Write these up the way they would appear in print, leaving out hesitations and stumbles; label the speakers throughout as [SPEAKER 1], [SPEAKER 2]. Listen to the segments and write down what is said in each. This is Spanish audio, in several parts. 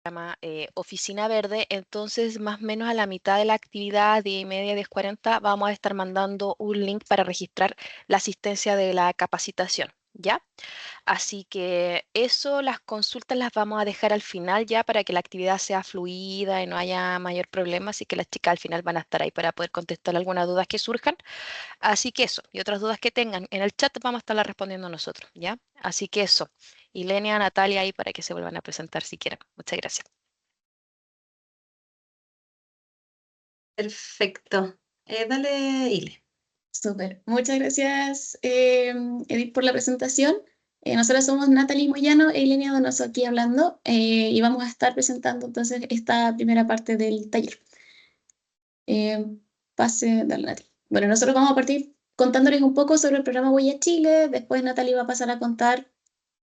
[SPEAKER 1] llama Oficina Verde, entonces más o menos a la mitad de la actividad, 10:30, 10:40, vamos a estar mandando un link para registrar la asistencia de la capacitación, ¿ya? Así que eso, las consultas las vamos a dejar al final ya para que la actividad sea fluida y no haya mayor problema, así que las chicas al final van a estar ahí para poder contestar algunas dudas que surjan. Así que eso, y otras dudas que tengan en el chat vamos a estarlas respondiendo nosotros, ¿ya? Así que eso. Y Lenia, Natalia ahí para que se vuelvan a presentar si quieren. Muchas gracias.
[SPEAKER 2] Perfecto. Dale, Ile.
[SPEAKER 3] Súper. Muchas gracias, Edith, por la presentación. Nosotros somos Natalie Moyano e Ilenia Donoso aquí hablando y vamos a estar presentando entonces esta primera parte del taller. Pase, dale, Natalie. Bueno, nosotros vamos a partir contándoles un poco sobre el programa Huella Chile, después Natalie va a pasar a contar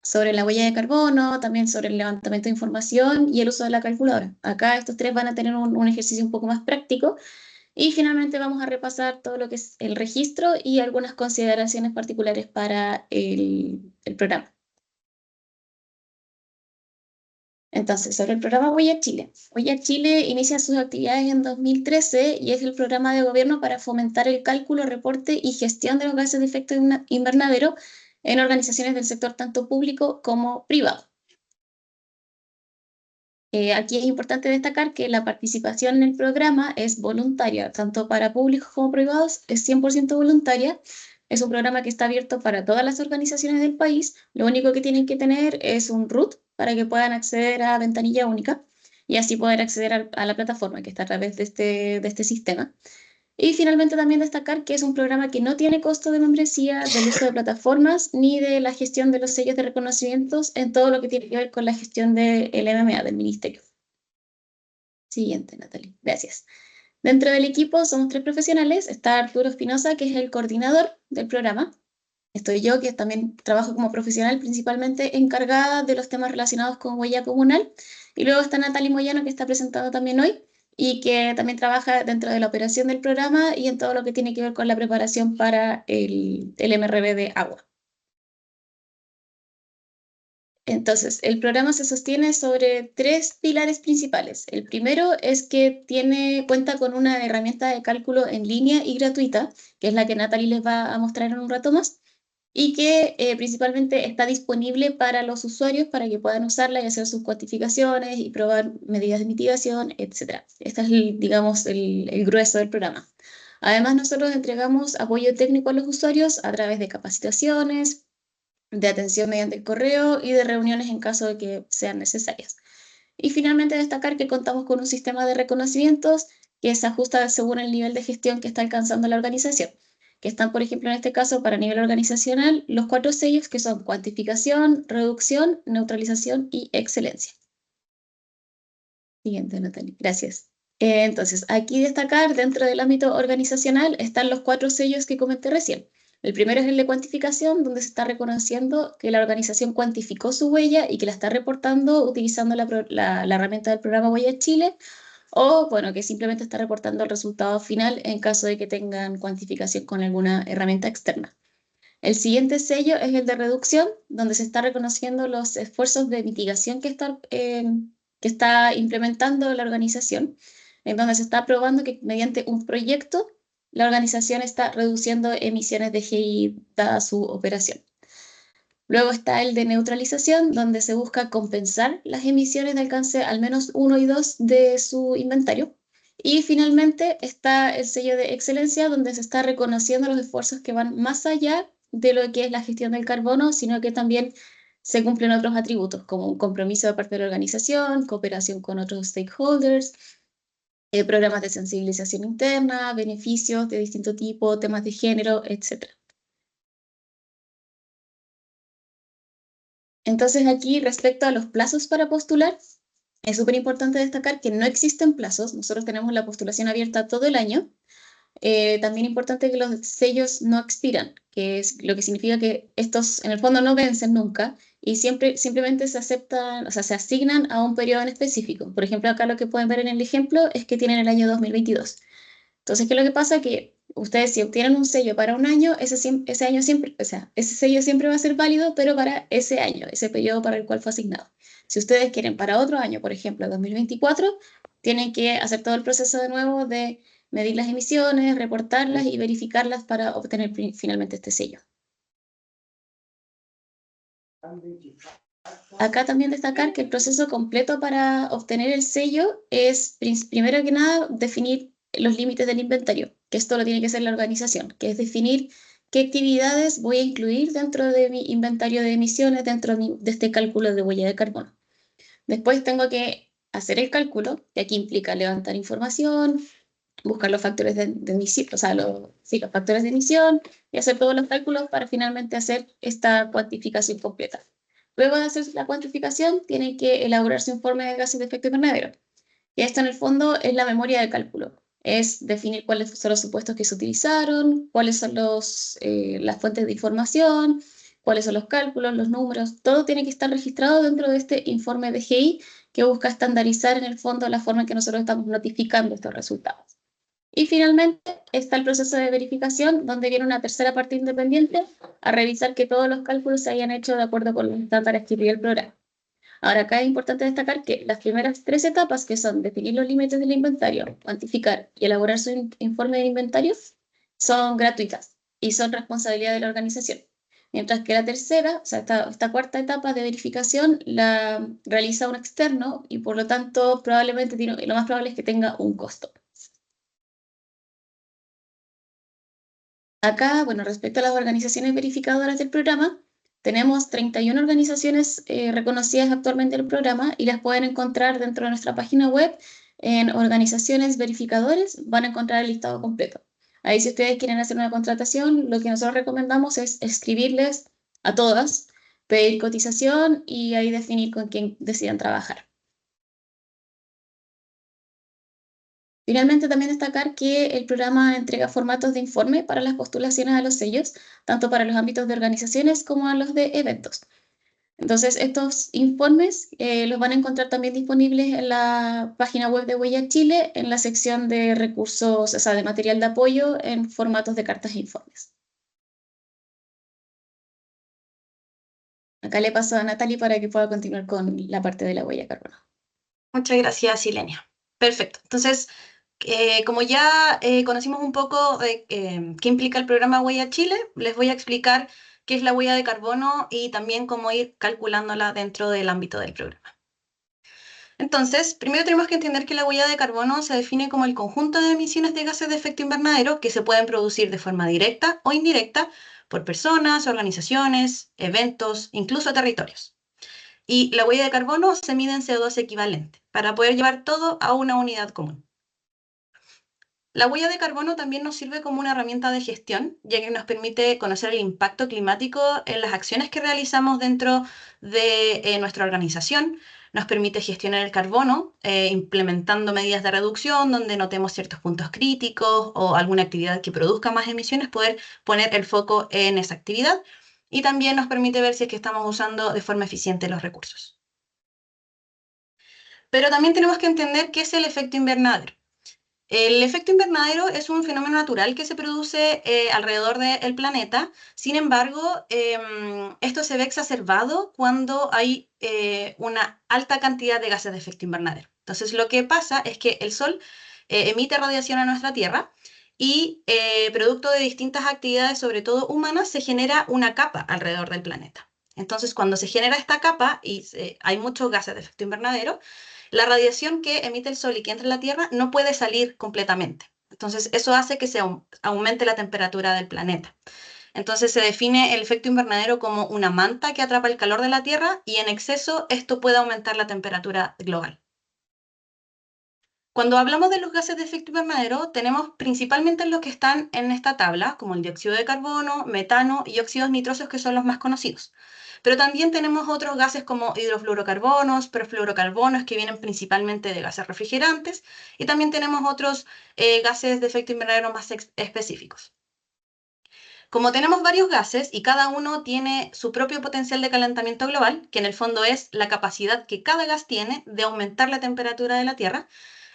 [SPEAKER 3] sobre la huella de carbono, también sobre el levantamiento de información y el uso de la calculadora. Acá estos tres van a tener un ejercicio un poco más práctico. Y finalmente vamos a repasar todo lo que es el registro y algunas consideraciones particulares para el programa. Entonces, sobre el programa Huella Chile. Huella Chile inicia sus actividades en 2013 y es el programa de gobierno para fomentar el cálculo, reporte y gestión de los gases de efecto invernadero en organizaciones del sector tanto público como privado. Aquí es importante destacar que la participación en el programa es voluntaria, tanto para públicos como privados, es 100% voluntaria. Es un programa que está abierto para todas las organizaciones del país. Lo único que tienen que tener es un root para que puedan acceder a ventanilla única y así poder acceder a la plataforma que está a través de este sistema. Y finalmente también destacar que es un programa que no tiene costo de membresía, del uso de plataformas, ni de la gestión de los sellos de reconocimientos en todo lo que tiene que ver con la gestión del MMA, del Ministerio. Siguiente, Natalie. Gracias. Dentro del equipo somos tres profesionales. Está Arturo Espinosa, que es el coordinador del programa. Estoy yo, que también trabajo como profesional, principalmente encargada de los temas relacionados con huella comunal. Y luego está Natalie Moyano, que está presentado también hoy, y que también trabaja dentro de la operación del programa y en todo lo que tiene que ver con la preparación para el MRV de agua. Entonces, el programa se sostiene sobre tres pilares principales. El primero es que cuenta con una herramienta de cálculo en línea y gratuita, que es la que Natalie les va a mostrar en un rato más, y que principalmente está disponible para los usuarios para que puedan usarla y hacer sus cuantificaciones y probar medidas de mitigación, etc. Este es, digamos, el grueso del programa. Además, nosotros entregamos apoyo técnico a los usuarios a través de capacitaciones, de atención mediante el correo y de reuniones en caso de que sean necesarias. Y finalmente destacar que contamos con un sistema de reconocimientos que se ajusta según el nivel de gestión que está alcanzando la organización, que están, por ejemplo, en este caso, para nivel organizacional, los 4 sellos que son cuantificación, reducción, neutralización y excelencia. Siguiente, Natalie. Gracias. Entonces, aquí destacar, dentro del ámbito organizacional, están los 4 sellos que comenté recién. El primero es el de cuantificación, donde se está reconociendo que la organización cuantificó su huella y que la está reportando utilizando la herramienta del programa Huella Chile, o bueno, que simplemente está reportando el resultado final en caso de que tengan cuantificación con alguna herramienta externa. El siguiente sello es el de reducción, donde se está reconociendo los esfuerzos de mitigación que está implementando la organización, en donde se está probando que mediante un proyecto la organización está reduciendo emisiones de GI dada su operación. Luego está el de neutralización, donde se busca compensar las emisiones de alcance al menos 1 y 2 de su inventario. Y finalmente está el sello de excelencia, donde se está reconociendo los esfuerzos que van más allá de lo que es la gestión del carbono, sino que también se cumplen otros atributos, como un compromiso de parte de la organización, cooperación con otros stakeholders, programas de sensibilización interna, beneficios de distinto tipo, temas de género, etc. Entonces aquí, respecto a los plazos para postular, es súper importante destacar que no existen plazos. Nosotros tenemos la postulación abierta todo el año. También importante que los sellos no expiran, que es lo que significa que estos en el fondo no vencen nunca y simplemente se aceptan, o sea, se asignan a un periodo en específico. Por ejemplo, acá lo que pueden ver en el ejemplo es que tienen el año 2022. Entonces, ¿qué es lo que pasa? Que ustedes si obtienen un sello para un año, ese año siempre, o sea, ese sello siempre va a ser válido, pero para ese año, ese periodo para el cual fue asignado. Si ustedes quieren para otro año, por ejemplo, 2024, tienen que hacer todo el proceso de nuevo de medir las emisiones, reportarlas y verificarlas para obtener finalmente este sello. Acá también destacar que el proceso completo para obtener el sello es, primero que nada, definir los límites del inventario, que esto lo tiene que hacer la organización, que es definir qué actividades voy a incluir dentro de mi inventario de emisiones, dentro de este cálculo de huella de carbono. Después tengo que hacer el cálculo, que aquí implica levantar información, buscar los factores de emisión, o sea, los factores de emisión y hacer todos los cálculos para finalmente hacer esta cuantificación completa. Luego de hacer la cuantificación, tienen que elaborarse un informe de gases de efecto invernadero. Y esto en el fondo es la memoria de cálculo. Es definir cuáles son los supuestos que se utilizaron, cuáles son las fuentes de información, cuáles son los cálculos, los números. Todo tiene que estar registrado dentro de este informe de GI que busca estandarizar en el fondo la forma en que nosotros estamos notificando estos resultados. Y finalmente está el proceso de verificación, donde viene una tercera parte independiente a revisar que todos los cálculos se hayan hecho de acuerdo con los estándares que pide el programa. Ahora, acá es importante destacar que las primeras 3 etapas, que son definir los límites del inventario, cuantificar y elaborar su informe de inventario, son gratuitas y son responsabilidad de la organización. Mientras que la tercera, o sea, esta cuarta etapa de verificación, la realiza un externo y por lo tanto probablemente lo más probable es que tenga un costo. Acá, bueno, respecto a las organizaciones verificadoras del programa, tenemos 31 organizaciones reconocidas actualmente del programa y las pueden encontrar dentro de nuestra página web en organizaciones verificadores, van a encontrar el listado completo. Ahí si ustedes quieren hacer una contratación, lo que nosotros recomendamos es escribirles a todas, pedir cotización y ahí definir con quién decidan trabajar. Finalmente, también destacar que el programa entrega formatos de informe para las postulaciones a los sellos, tanto para los ámbitos de organizaciones como a los de eventos. Entonces, estos informes los van a encontrar también disponibles en la página web de Huella Chile, en la sección de recursos, o sea, de material de apoyo en formatos de cartas e informes. Acá le paso a Natalie para que pueda continuar con la parte de la huella de carbono.
[SPEAKER 2] Muchas gracias, Silenia. Perfecto. Entonces, como ya conocimos un poco qué implica el programa Huella Chile, les voy a explicar qué es la huella de carbono y también cómo ir calculándola dentro del ámbito del programa. Entonces, primero tenemos que entender que la huella de carbono se define como el conjunto de emisiones de gases de efecto invernadero que se pueden producir de forma directa o indirecta por personas, organizaciones, eventos, incluso territorios. Y la huella de carbono se mide en CO2 equivalente para poder llevar todo a una unidad común. La huella de carbono también nos sirve como una herramienta de gestión, ya que nos permite conocer el impacto climático en las acciones que realizamos dentro de nuestra organización. Nos permite gestionar el carbono, implementando medidas de reducción donde notemos ciertos puntos críticos o alguna actividad que produzca más emisiones, poder poner el foco en esa actividad. Y también nos permite ver si es que estamos usando de forma eficiente los recursos. Pero también tenemos que entender qué es el efecto invernadero. El efecto invernadero es un fenómeno natural que se produce alrededor del planeta. Sin embargo, esto se ve exacerbado cuando hay una alta cantidad de gases de efecto invernadero. Entonces, lo que pasa es que el Sol emite radiación a nuestra Tierra y producto de distintas actividades, sobre todo humanas, se genera una capa alrededor del planeta. Entonces, cuando se genera esta capa y hay muchos gases de efecto invernadero, la radiación que emite el Sol y que entra en la Tierra no puede salir completamente. Entonces, eso hace que se aumente la temperatura del planeta. Entonces, se define el efecto invernadero como una manta que atrapa el calor de la Tierra y en exceso esto puede aumentar la temperatura global. Cuando hablamos de los gases de efecto invernadero, tenemos principalmente los que están en esta tabla, como el dióxido de carbono, metano y óxidos nitrosos, que son los más conocidos. Pero también tenemos otros gases como hidrofluorocarbonos, perfluorocarbonos, que vienen principalmente de gases refrigerantes, y también tenemos otros gases de efecto invernadero más específicos. Como tenemos varios gases y cada uno tiene su propio potencial de calentamiento global, que en el fondo es la capacidad que cada gas tiene de aumentar la temperatura de la Tierra,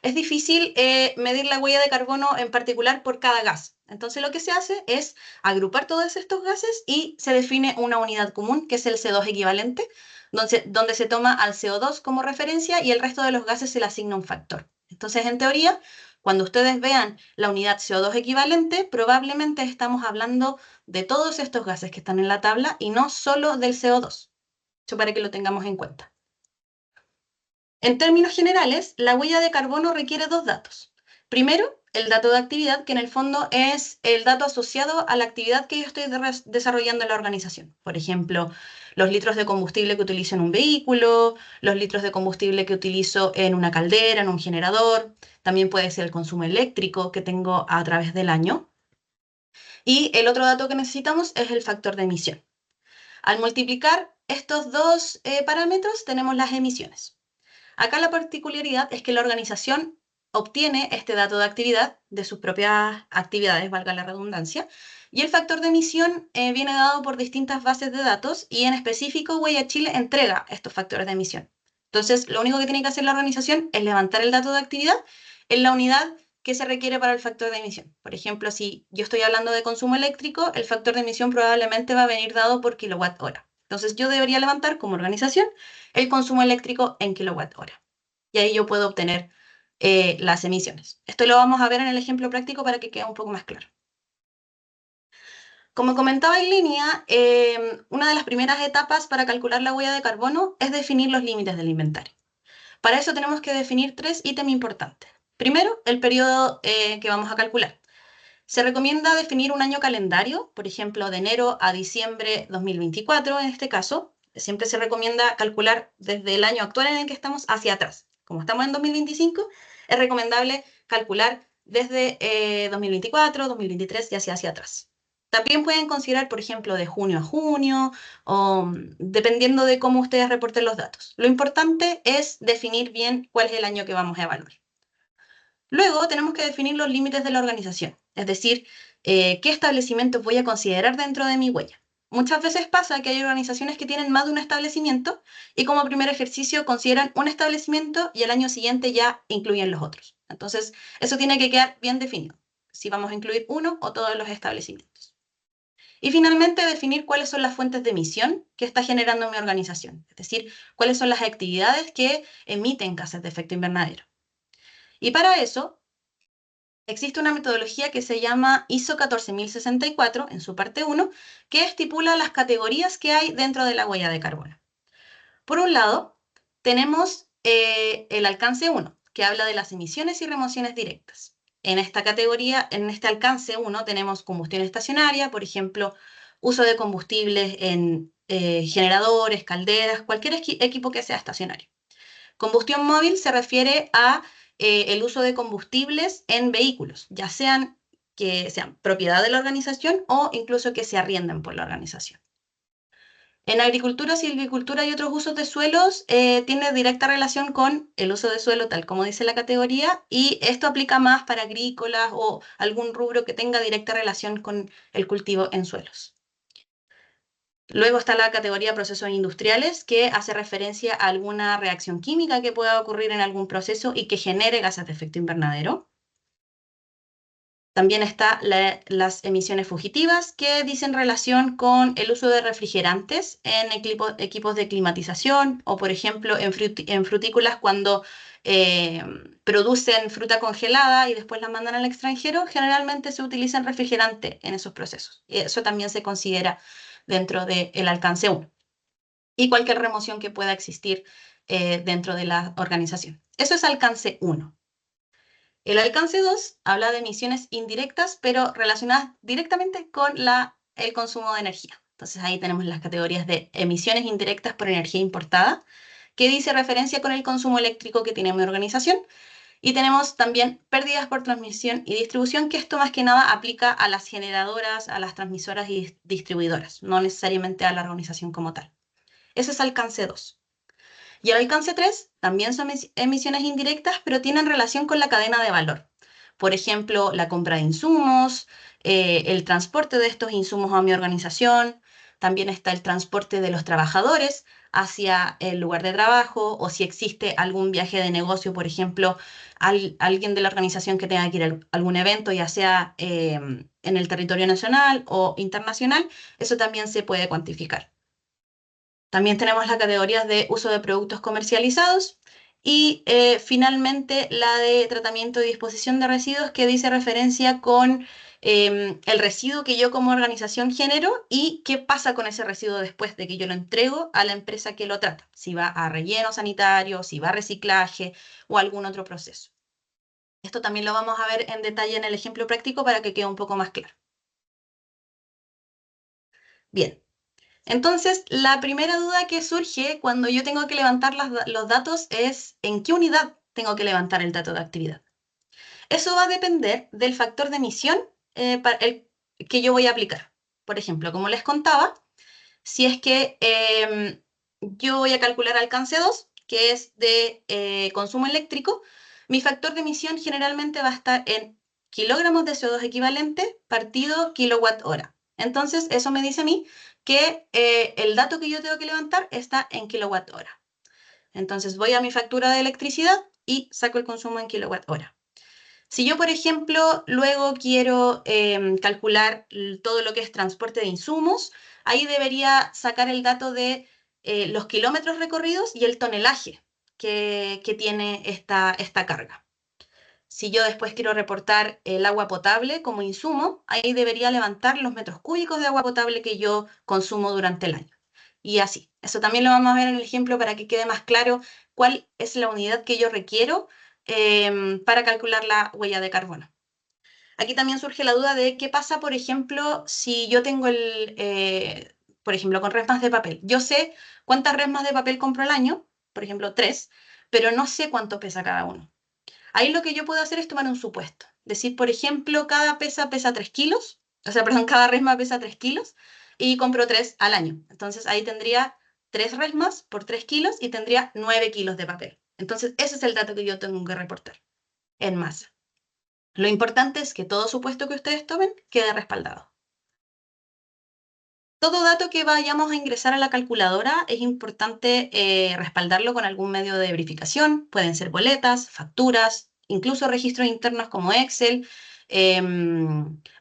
[SPEAKER 2] es difícil medir la huella de carbono en particular por cada gas. Entonces lo que se hace es agrupar todos estos gases y se define una unidad común, que es el CO2 equivalente, donde se toma al CO2 como referencia y el resto de los gases se le asigna un factor. Entonces, en teoría, cuando ustedes vean la unidad CO2 equivalente, probablemente estamos hablando de todos estos gases que están en la tabla y no solo del CO2. Eso para que lo tengamos en cuenta. En términos generales, la huella de carbono requiere dos datos. Primero, el dato de actividad, que en el fondo es el dato asociado a la actividad que yo estoy desarrollando en la organización. Por ejemplo, los litros de combustible que utilizo en un vehículo, los litros de combustible que utilizo en una caldera, en un generador. También puede ser el consumo eléctrico que tengo a través del año. Y el otro dato que necesitamos es el factor de emisión. Al multiplicar estos dos parámetros, tenemos las emisiones. Acá la particularidad es que la organización obtiene este dato de actividad de sus propias actividades, valga la redundancia, y el factor de emisión viene dado por distintas bases de datos y en específico Huella Chile entrega estos factores de emisión. Entonces, lo único que tiene que hacer la organización es levantar el dato de actividad en la unidad que se requiere para el factor de emisión. Por ejemplo, si yo estoy hablando de consumo eléctrico, el factor de emisión probablemente va a venir dado por kilowatt hora. Entonces, yo debería levantar como organización el consumo eléctrico en kilowatt hora. Y ahí yo puedo obtener las emisiones. Esto lo vamos a ver en el ejemplo práctico para que quede un poco más claro. Como comentaba en línea, una de las primeras etapas para calcular la huella de carbono es definir los límites del inventario. Para eso tenemos que definir tres ítems importantes. Primero, el periodo que vamos a calcular. Se recomienda definir un año calendario, por ejemplo, de enero a diciembre 2024, en este caso. Siempre se recomienda calcular desde el año actual en el que estamos hacia atrás. Como estamos en 2025, es recomendable calcular desde 2024, 2023 y hacia atrás. También pueden considerar, por ejemplo, de junio a junio, o dependiendo de cómo ustedes reporten los datos. Lo importante es definir bien cuál es el año que vamos a evaluar. Luego tenemos que definir los límites de la organización, es decir, qué establecimientos voy a considerar dentro de mi huella. Muchas veces pasa que hay organizaciones que tienen más de un establecimiento y como primer ejercicio consideran un establecimiento y al año siguiente ya incluyen los otros. Entonces, eso tiene que quedar bien definido, si vamos a incluir uno o todos los establecimientos. Y finalmente, definir cuáles son las fuentes de emisión que está generando mi organización, es decir, cuáles son las actividades que emiten gases de efecto invernadero. Y para eso, existe una metodología que se llama ISO 14064, en su parte 1, que estipula las categorías que hay dentro de la huella de carbono. Por un lado, tenemos el alcance 1, que habla de las emisiones y remociones directas. En esta categoría, en este alcance 1, tenemos combustión estacionaria, por ejemplo, uso de combustibles en generadores, calderas, cualquier equipo que sea estacionario. Combustión móvil se refiere a el uso de combustibles en vehículos, ya sean que sean propiedad de la organización o incluso que se arrienden por la organización. En agricultura, silvicultura y otros usos de suelos tiene directa relación con el uso de suelo, tal como dice la categoría, y esto aplica más para agrícolas o algún rubro que tenga directa relación con el cultivo en suelos. Luego está la categoría procesos industriales, que hace referencia a alguna reacción química que pueda ocurrir en algún proceso y que genere gases de efecto invernadero. También está las emisiones fugitivas, que dicen relación con el uso de refrigerantes en equipos de climatización o, por ejemplo, en frutícolas cuando producen fruta congelada y después la mandan al extranjero, generalmente se utiliza refrigerante en esos procesos. Y eso también se considera dentro del alcance 1 y cualquier remoción que pueda existir dentro de la organización. Eso es alcance 1. El alcance 2 habla de emisiones indirectas, pero relacionadas directamente con el consumo de energía. Entonces ahí tenemos las categorías de emisiones indirectas por energía importada, que dice referencia con el consumo eléctrico que tiene mi organización. Y tenemos también pérdidas por transmisión y distribución, que esto más que nada aplica a las generadoras, a las transmisoras y distribuidoras, no necesariamente a la organización como tal. Eso es alcance 2. Y el alcance 3 también son emisiones indirectas, pero tienen relación con la cadena de valor. Por ejemplo, la compra de insumos, el transporte de estos insumos a mi organización, también está el transporte de los trabajadores hacia el lugar de trabajo, o si existe algún viaje de negocio, por ejemplo, alguien de la organización que tenga que ir a algún evento, ya sea en el territorio nacional o internacional, eso también se puede cuantificar. También tenemos las categorías de uso de productos comercializados y finalmente la de tratamiento y disposición de residuos, que dice referencia con el residuo que yo como organización genero y qué pasa con ese residuo después de que yo lo entrego a la empresa que lo trata, si va a relleno sanitario, si va a reciclaje o algún otro proceso. Esto también lo vamos a ver en detalle en el ejemplo práctico para que quede un poco más claro. Bien. Entonces, la primera duda que surge cuando yo tengo que levantar los datos es ¿en qué unidad tengo que levantar el dato de actividad? Eso va a depender del factor de emisión que yo voy a aplicar. Por ejemplo, como les contaba, si es que yo voy a calcular alcance 2, que es de consumo eléctrico, mi factor de emisión generalmente va a estar en kilogramos de CO2 equivalente partido kilowatt hora. Entonces, eso me dice a mí que el dato que yo tengo que levantar está en kilowatt hora. Entonces, voy a mi factura de electricidad y saco el consumo en kilowatt hora. Si yo, por ejemplo, luego quiero calcular todo lo que es transporte de insumos, ahí debería sacar el dato de los kilómetros recorridos y el tonelaje que tiene esta carga. Si yo después quiero reportar el agua potable como insumo, ahí debería levantar los metros cúbicos de agua potable que yo consumo durante el año. Y así. Eso también lo vamos a ver en el ejemplo para que quede más claro cuál es la unidad que yo requiero para calcular la huella de carbono. Aquí también surge la duda de qué pasa, por ejemplo, si yo tengo por ejemplo, con resmas de papel. Yo sé cuántas resmas de papel compro al año, por ejemplo, 3, pero no sé cuánto pesa cada uno. Ahí lo que yo puedo hacer es tomar un supuesto. Decir, por ejemplo, cada pesa 3 kilos, o sea, perdón, cada resma pesa 3 kilos y compro 3 al año. Entonces ahí tendría 3 resmas por 3 kilos y tendría 9 kilos de papel. Entonces ese es el dato que yo tengo que reportar en masa. Lo importante es que todo supuesto que ustedes tomen quede respaldado. Todo dato que vayamos a ingresar a la calculadora es importante respaldarlo con algún medio de verificación. Pueden ser boletas, facturas, incluso registros internos como Excel,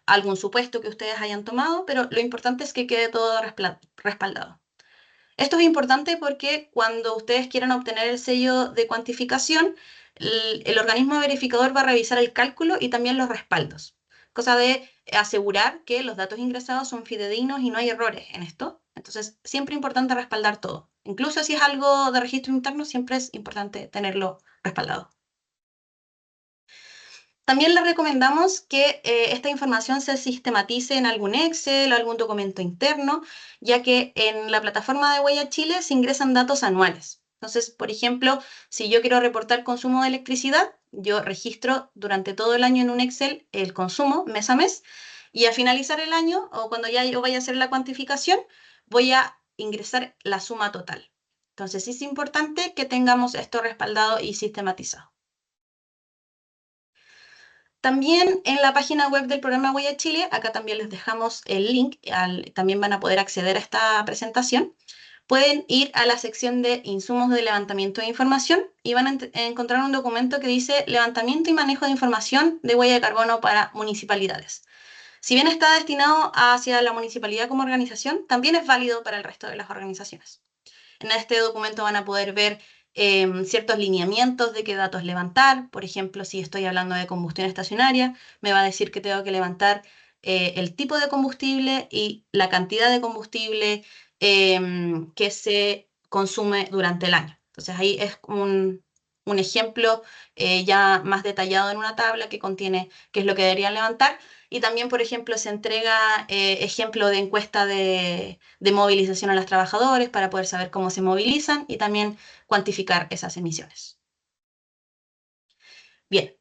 [SPEAKER 2] algún supuesto que ustedes hayan tomado, pero lo importante es que quede todo respaldado. Esto es importante porque cuando ustedes quieran obtener el sello de cuantificación, el organismo verificador va a revisar el cálculo y también los respaldos, cosa de asegurar que los datos ingresados son fidedignos y no hay errores en esto. Entonces, siempre es importante respaldar todo. Incluso si es algo de registro interno, siempre es importante tenerlo respaldado. También les recomendamos que esta información se sistematice en algún Excel o algún documento interno, ya que en la plataforma de Huella Chile se ingresan datos anuales. Entonces, por ejemplo, si yo quiero reportar consumo de electricidad, yo registro durante todo el año en un Excel el consumo mes a mes y a finalizar el año o cuando ya yo vaya a hacer la cuantificación, voy a ingresar la suma total. Entonces, sí es importante que tengamos esto respaldado y sistematizado. También en la página web del programa Huella Chile, acá también les dejamos el link, también van a poder acceder a esta presentación. Pueden ir a la sección de insumos de levantamiento de información y van a encontrar un documento que dice levantamiento y manejo de información de huella de carbono para municipalidades. Si bien está destinado hacia la municipalidad como organización, también es válido para el resto de las organizaciones. En este documento van a poder ver ciertos lineamientos de qué datos levantar. Por ejemplo, si estoy hablando de combustión estacionaria, me va a decir que tengo que levantar el tipo de combustible y la cantidad de combustible que se consume durante el año. Entonces ahí es un ejemplo ya más detallado en una tabla que contiene qué es lo que deberían levantar. Y también, por ejemplo, se entrega ejemplo de encuesta de movilización a los trabajadores para poder saber cómo se movilizan y también cuantificar esas emisiones. Bien,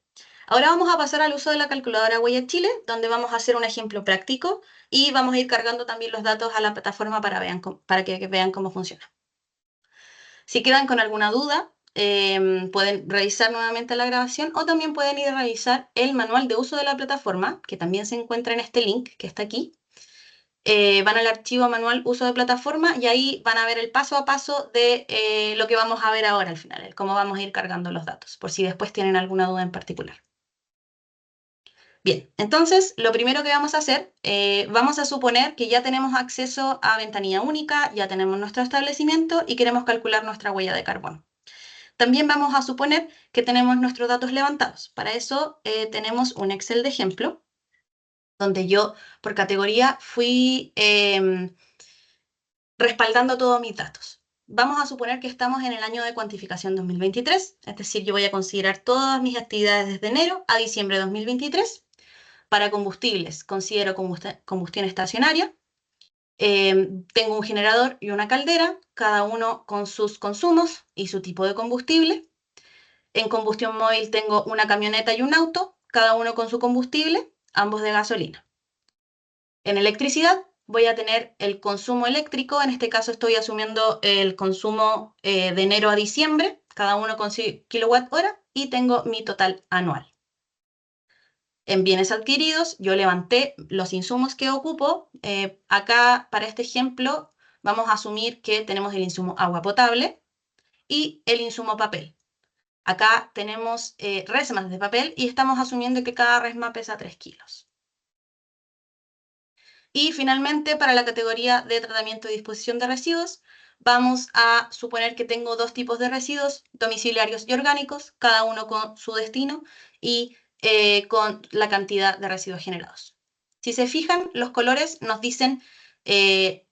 [SPEAKER 2] ahora vamos a pasar al uso de la calculadora Huella Chile, donde vamos a hacer un ejemplo práctico y vamos a ir cargando también los datos a la plataforma para que vean cómo funciona. Si quedan con alguna duda, pueden revisar nuevamente la grabación o también pueden ir a revisar el manual de uso de la plataforma, que también se encuentra en este link que está aquí. van al archivo manual uso de plataforma y ahí van a ver el paso a paso de lo que vamos a ver ahora al final, el cómo vamos a ir cargando los datos, por si después tienen alguna duda en particular. Bien, entonces lo primero que vamos a hacer, vamos a suponer que ya tenemos acceso a ventanilla única, ya tenemos nuestro establecimiento y queremos calcular nuestra huella de carbono. También vamos a suponer que tenemos nuestros datos levantados. Para eso tenemos un Excel de ejemplo, donde yo por categoría fui respaldando todos mis datos. Vamos a suponer que estamos en el año de cuantificación 2023, es decir, yo voy a considerar todas mis actividades desde enero a diciembre de 2023. Para combustibles, considero combustión estacionaria. Tengo un generador y una caldera, cada uno con sus consumos y su tipo de combustible. En combustión móvil tengo una camioneta y un auto, cada uno con su combustible, ambos de gasolina. En electricidad voy a tener el consumo eléctrico, en este caso estoy asumiendo el consumo de enero a diciembre, cada uno con su kilowatt hora, y tengo mi total anual. En bienes adquiridos, yo levanté los insumos que ocupo. Acá, para este ejemplo, vamos a asumir que tenemos el insumo agua potable y el insumo papel. Acá tenemos resmas de papel y estamos asumiendo que cada resma pesa 3 kilos. Y finalmente, para la categoría de tratamiento y disposición de residuos, vamos a suponer que tengo dos tipos de residuos, domiciliarios y orgánicos, cada uno con su destino y con la cantidad de residuos generados. Si se fijan, los colores nos dicen que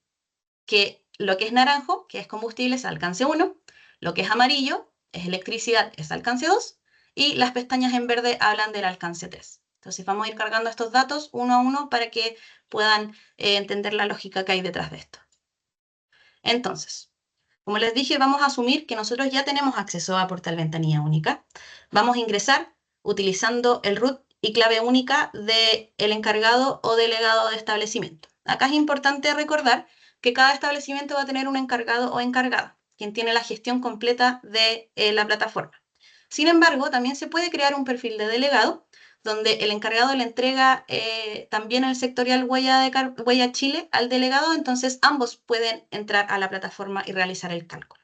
[SPEAKER 2] lo que es naranjo, que es combustible, es alcance 1, lo que es amarillo, es electricidad, es alcance 2, y las pestañas en verde hablan del alcance 3. Entonces vamos a ir cargando estos datos uno a uno para que puedan entender la lógica que hay detrás de esto. Entonces, como les dije, vamos a asumir que nosotros ya tenemos acceso a Portal Ventanilla Única. Vamos a ingresar utilizando el root y clave única del encargado o delegado de establecimiento. Acá es importante recordar que cada establecimiento va a tener un encargado o encargada, quien tiene la gestión completa de la plataforma. Sin embargo, también se puede crear un perfil de delegado, donde el encargado le entrega también el sectorial Huella Chile al delegado, entonces ambos pueden entrar a la plataforma y realizar el cálculo.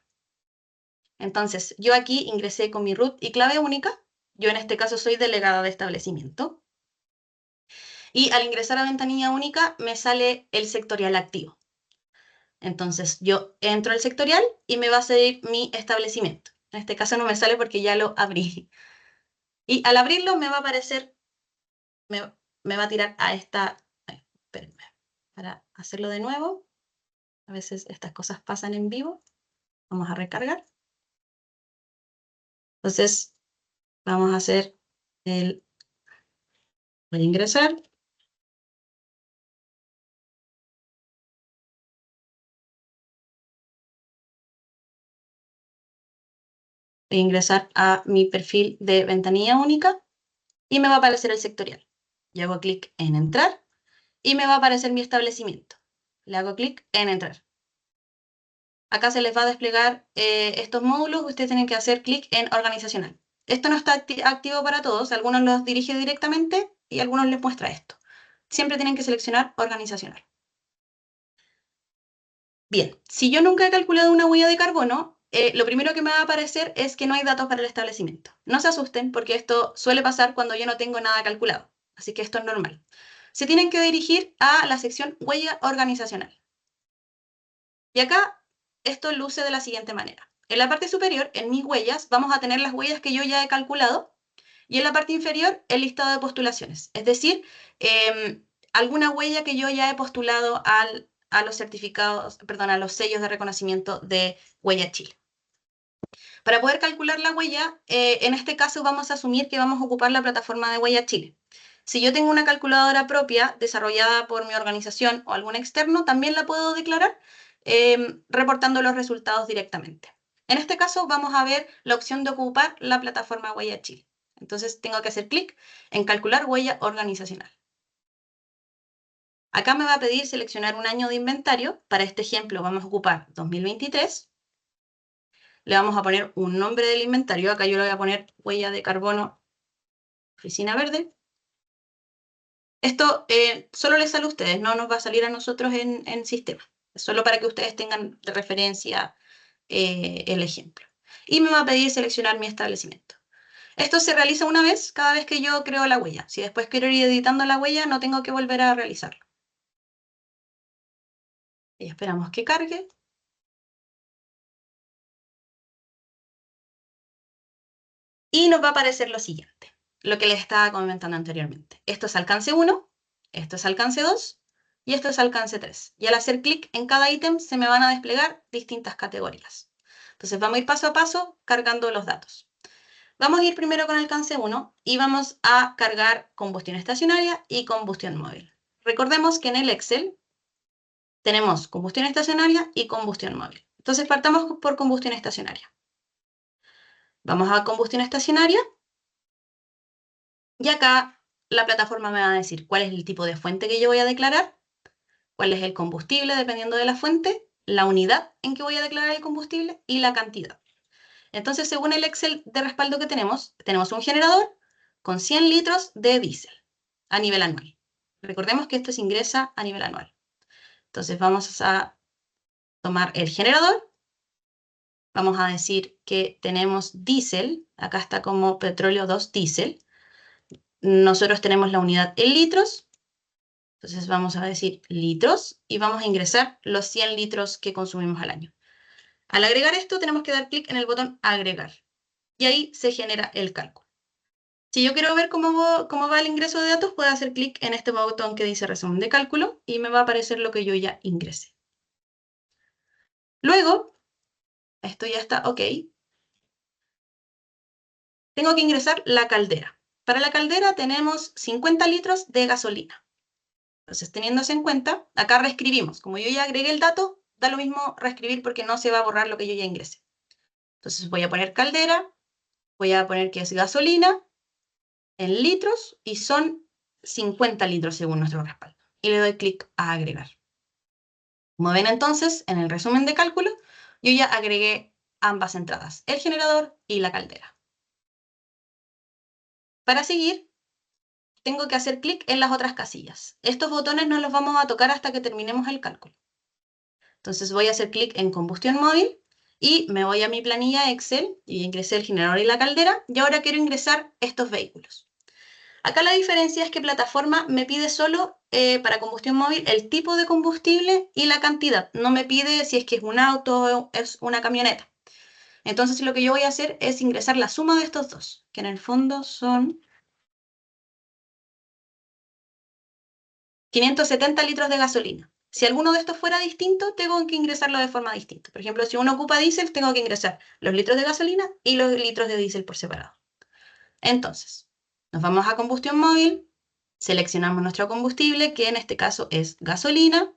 [SPEAKER 2] Entonces, yo aquí ingresé con mi root y clave única, yo en este caso soy delegada de establecimiento, y al ingresar a ventanilla única me sale el sectorial activo. Entonces, yo entro al sectorial y me va a salir mi establecimiento. En este caso no me sale porque ya lo abrí. Y al abrirlo me va a aparecer, me va a tirar a esta... Espérenme, para hacerlo de nuevo. A veces estas cosas pasan en vivo. Vamos a recargar. Entonces, vamos a hacer el... Voy a ingresar. Voy a ingresar a mi perfil de ventanilla única y me va a aparecer el sectorial. Y hago clic en entrar y me va a aparecer mi establecimiento. Le hago clic en entrar. Acá se les va a desplegar estos módulos, ustedes tienen que hacer clic en organizacional. Esto no está activo para todos, algunos los dirige directamente y algunos les muestra esto. Siempre tienen que seleccionar organizacional. Bien, si yo nunca he calculado una huella de carbono, lo primero que me va a aparecer es que no hay datos para el establecimiento. No se asusten porque esto suele pasar cuando yo no tengo nada calculado, así que esto es normal. Se tienen que dirigir a la sección huella organizacional. Y acá esto luce de la siguiente manera. En la parte superior, en mis huellas, vamos a tener las huellas que yo ya he calculado y en la parte inferior el listado de postulaciones, es decir, alguna huella que yo ya he postulado a los certificados, perdón, a los sellos de reconocimiento de Huella Chile. Para poder calcular la huella, en este caso vamos a asumir que vamos a ocupar la plataforma de Huella Chile. Si yo tengo una calculadora propia desarrollada por mi organización o algún externo, también la puedo declarar reportando los resultados directamente. En este caso vamos a ver la opción de ocupar la plataforma Huella Chile. Entonces tengo que hacer clic en calcular huella organizacional. Acá me va a pedir seleccionar un año de inventario. Para este ejemplo vamos a ocupar 2023. Le vamos a poner un nombre del inventario. Acá yo le voy a poner huella de carbono, oficina verde. Esto solo les sale a ustedes, no nos va a salir a nosotros en sistema. Es solo para que ustedes tengan de referencia el ejemplo. Y me va a pedir seleccionar mi establecimiento. Esto se realiza una vez cada vez que yo creo la huella. Si después quiero ir editando la huella, no tengo que volver a realizarlo. Y esperamos que cargue. Y nos va a aparecer lo siguiente, lo que les estaba comentando anteriormente. Esto es alcance 1, esto es alcance 2 y esto es alcance 3. Y al hacer clic en cada ítem se me van a desplegar distintas categorías. Entonces vamos a ir paso a paso cargando los datos. Vamos a ir primero con alcance 1 y vamos a cargar combustión estacionaria y combustión móvil. Recordemos que en el Excel tenemos combustión estacionaria y combustión móvil. Entonces partamos por combustión estacionaria. Vamos a combustión estacionaria y acá la plataforma me va a decir cuál es el tipo de fuente que yo voy a declarar, cuál es el combustible dependiendo de la fuente, la unidad en que voy a declarar el combustible y la cantidad. Entonces, según el Excel de respaldo que tenemos un generador con 100 litros de diésel a nivel anual. Recordemos que esto se ingresa a nivel anual. Entonces vamos a tomar el generador, vamos a decir que tenemos diésel, acá está como petróleo 2 diésel, nosotros tenemos la unidad en litros, entonces vamos a decir litros y vamos a ingresar los 100 litros que consumimos al año. Al agregar esto tenemos que dar clic en el botón agregar y ahí se genera el cálculo. Si yo quiero ver cómo va el ingreso de datos, puedo hacer clic en este botón que dice resumen de cálculo y me va a aparecer lo que yo ya ingresé. Luego, esto ya está ok. Tengo que ingresar la caldera. Para la caldera tenemos 50 litros de gasolina. Entonces, teniéndose en cuenta, acá reescribimos. Como yo ya agregué el dato, da lo mismo reescribir porque no se va a borrar lo que yo ya ingresé. Entonces voy a poner caldera, voy a poner que es gasolina en litros y son 50 litros según nuestro respaldo. Y le doy clic a agregar. Como ven entonces, en el resumen de cálculo, yo ya agregué ambas entradas, el generador y la caldera. Para seguir, tengo que hacer clic en las otras casillas. Estos botones no los vamos a tocar hasta que terminemos el cálculo. Entonces voy a hacer clic en combustión móvil y me voy a mi planilla Excel y ingresé el generador y la caldera y ahora quiero ingresar estos vehículos. Acá la diferencia es que plataforma me pide solo para combustión móvil el tipo de combustible y la cantidad. No me pide si es que es un auto o es una camioneta. Entonces lo que yo voy a hacer es ingresar la suma de estos dos, que en el fondo son 570 litros de gasolina. Si alguno de estos fuera distinto, tengo que ingresarlo de forma distinta. Por ejemplo, si uno ocupa diésel, tengo que ingresar los litros de gasolina y los litros de diésel por separado. Entonces, nos vamos a combustión móvil, seleccionamos nuestro combustible, que en este caso es gasolina.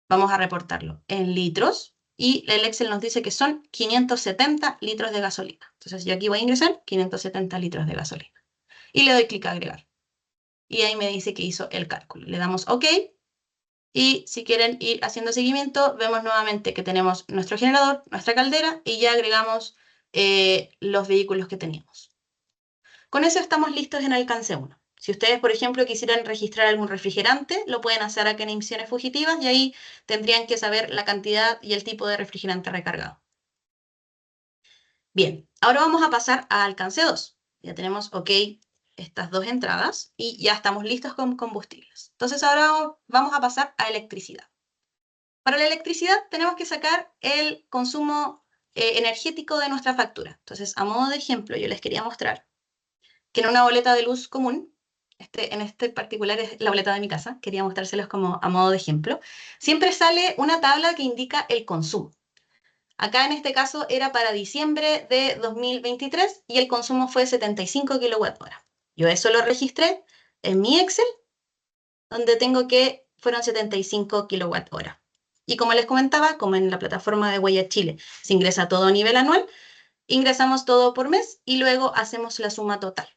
[SPEAKER 2] Vamos a reportarlo en litros y el Excel nos dice que son 570 litros de gasolina. Entonces yo aquí voy a ingresar 570 litros de gasolina. Y le doy clic a agregar. Y ahí me dice que hizo el cálculo. Le damos OK. Y si quieren ir haciendo seguimiento, vemos nuevamente que tenemos nuestro generador, nuestra caldera, y ya agregamos los vehículos que teníamos. Con eso estamos listos en alcance 1. Si ustedes, por ejemplo, quisieran registrar algún refrigerante, lo pueden hacer acá en emisiones fugitivas y ahí tendrían que saber la cantidad y el tipo de refrigerante recargado. Bien, ahora vamos a pasar a alcance 2. Ya tenemos OK estas dos entradas y ya estamos listos con combustibles. Entonces ahora vamos a pasar a electricidad. Para la electricidad tenemos que sacar el consumo energético de nuestra factura. Entonces, a modo de ejemplo, yo les quería mostrar que en una boleta de luz común, en este particular es la boleta de mi casa, quería mostrárselos como a modo de ejemplo, siempre sale una tabla que indica el consumo. Acá en este caso era para diciembre de 2023 y el consumo fue 75 kWh. Yo eso lo registré en mi Excel, donde tengo que fueron 75 kWh. Y como les comentaba, como en la plataforma de Huella Chile se ingresa todo a nivel anual, ingresamos todo por mes y luego hacemos la suma total.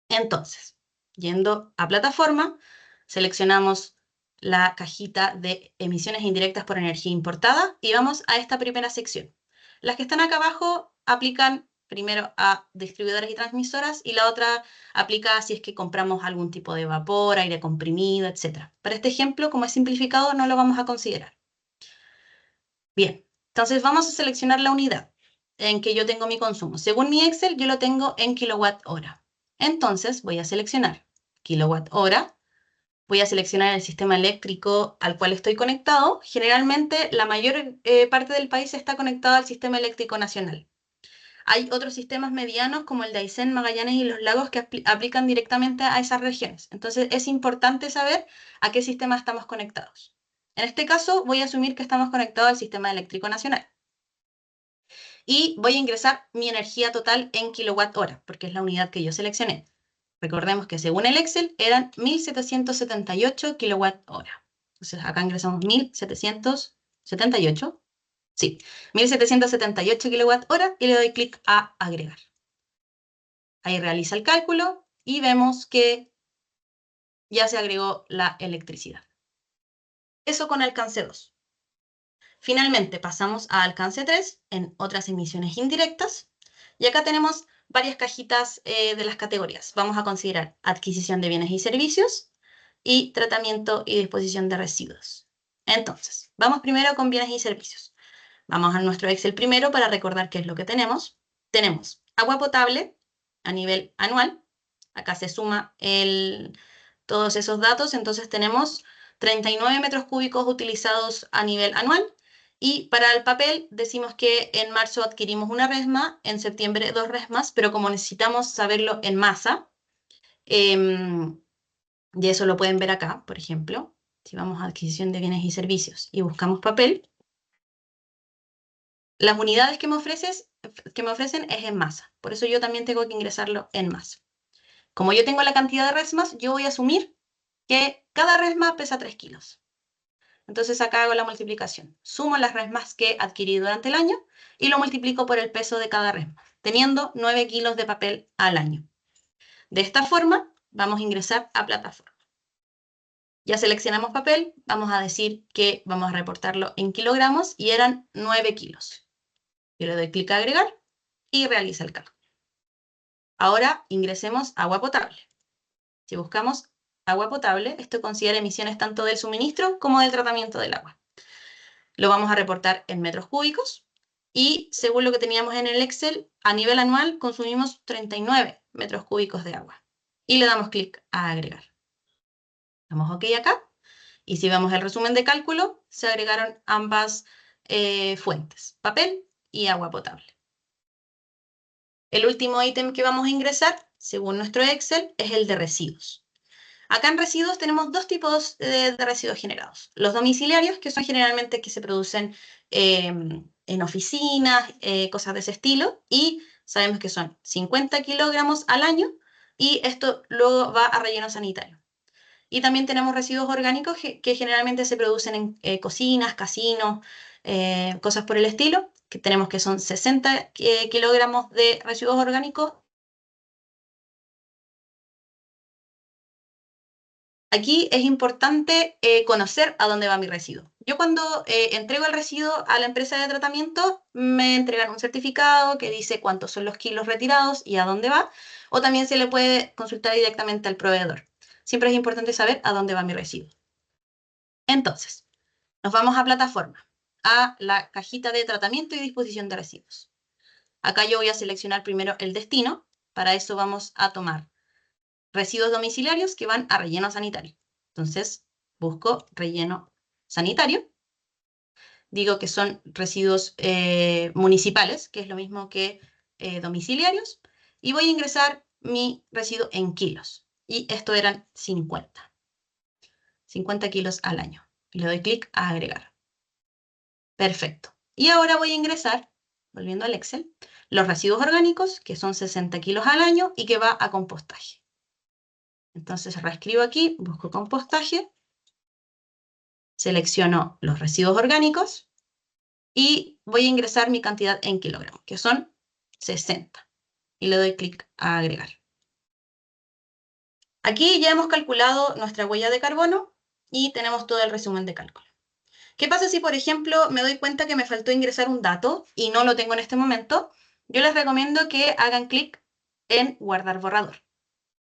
[SPEAKER 2] Entonces, yendo a plataforma, seleccionamos la cajita de emisiones indirectas por energía importada y vamos a esta primera sección. Las que están acá abajo aplican primero a distribuidoras y transmisoras, y la otra aplica si es que compramos algún tipo de vapor, aire comprimido, etc. Para este ejemplo, como es simplificado, no lo vamos a considerar. Bien, entonces vamos a seleccionar la unidad en que yo tengo mi consumo. Según mi Excel, yo lo tengo en kilowatt hora. Entonces voy a seleccionar kilowatt hora. Voy a seleccionar el sistema eléctrico al cual estoy conectado. Generalmente, la mayor parte del país está conectada al sistema eléctrico nacional. Hay otros sistemas medianos como el de Aysén, Magallanes y Los Lagos que aplican directamente a esas regiones. Entonces, es importante saber a qué sistema estamos conectados. En este caso, voy a asumir que estamos conectados al sistema eléctrico nacional. Y voy a ingresar mi energía total en kilowatt hora, porque es la unidad que yo seleccioné. Recordemos que según el Excel eran 1778 kilowatt hora. Entonces acá ingresamos 1778. Sí, 1778 kilowatt hora y le doy clic a agregar. Ahí realiza el cálculo y vemos que ya se agregó la electricidad. Eso con alcance 2. Finalmente pasamos a alcance 3 en otras emisiones indirectas. Y acá tenemos varias cajitas de las categorías. Vamos a considerar adquisición de bienes y servicios y tratamiento y disposición de residuos. Entonces, vamos primero con bienes y servicios. Vamos a nuestro Excel primero para recordar qué es lo que tenemos. Tenemos agua potable a nivel anual. Acá se suma todos esos datos. Entonces tenemos 39 metros cúbicos utilizados a nivel anual. Y para el papel decimos que en marzo adquirimos una resma, en septiembre 2 resmas, pero como necesitamos saberlo en masa, y eso lo pueden ver acá, por ejemplo, si vamos a adquisición de bienes y servicios y buscamos papel, las unidades que me ofrecen es en masa, por eso yo también tengo que ingresarlo en masa. Como yo tengo la cantidad de resmas, yo voy a asumir que cada resma pesa 3 kilos. Entonces acá hago la multiplicación. Sumo las resmas que adquirí durante el año y lo multiplico por el peso de cada resma, teniendo 9 kilos de papel al año. De esta forma, vamos a ingresar a plataforma. Ya seleccionamos papel, vamos a decir que vamos a reportarlo en kilogramos y eran 9 kilos. Yo le doy clic a agregar y realiza el cálculo. Ahora ingresemos agua potable. Si buscamos agua potable, esto considera emisiones tanto del suministro como del tratamiento del agua. Lo vamos a reportar en metros cúbicos y según lo que teníamos en el Excel, a nivel anual consumimos 39 metros cúbicos de agua. Y le damos clic a agregar. Damos OK acá. Y si vemos el resumen de cálculo, se agregaron ambas fuentes, papel y agua potable. El último ítem que vamos a ingresar, según nuestro Excel, es el de residuos. Acá en residuos tenemos dos tipos de residuos generados. Los domiciliarios, que son generalmente que se producen en oficinas, cosas de ese estilo, y sabemos que son 50 kilogramos al año, y esto luego va a relleno sanitario. Y también tenemos residuos orgánicos que generalmente se producen en cocinas, casinos, cosas por el estilo, que tenemos que son 60 kilogramos de residuos orgánicos. Aquí es importante conocer a dónde va mi residuo. Yo cuando entrego el residuo a la empresa de tratamiento, me entregan un certificado que dice cuántos son los kilos retirados y a dónde va, o también se le puede consultar directamente al proveedor. Siempre es importante saber a dónde va mi residuo. Entonces, nos vamos a plataforma, a la cajita de tratamiento y disposición de residuos. Acá yo voy a seleccionar primero el destino. Para eso vamos a tomar residuos domiciliarios que van a relleno sanitario. Entonces, busco relleno sanitario. Digo que son residuos municipales, que es lo mismo que domiciliarios. Y voy a ingresar mi residuo en kilos. Y esto eran 50. 50 kilos al año. Le doy clic a agregar. Perfecto. Y ahora voy a ingresar, volviendo al Excel, los residuos orgánicos, que son 60 kilos al año y que va a compostaje. Entonces reescribo aquí, busco compostaje, selecciono los residuos orgánicos y voy a ingresar mi cantidad en kilogramos, que son 60. Y le doy clic a agregar. Aquí ya hemos calculado nuestra huella de carbono y tenemos todo el resumen de cálculo. ¿Qué pasa si, por ejemplo, me doy cuenta que me faltó ingresar un dato y no lo tengo en este momento? yo les recomiendo que hagan clic en guardar borrador.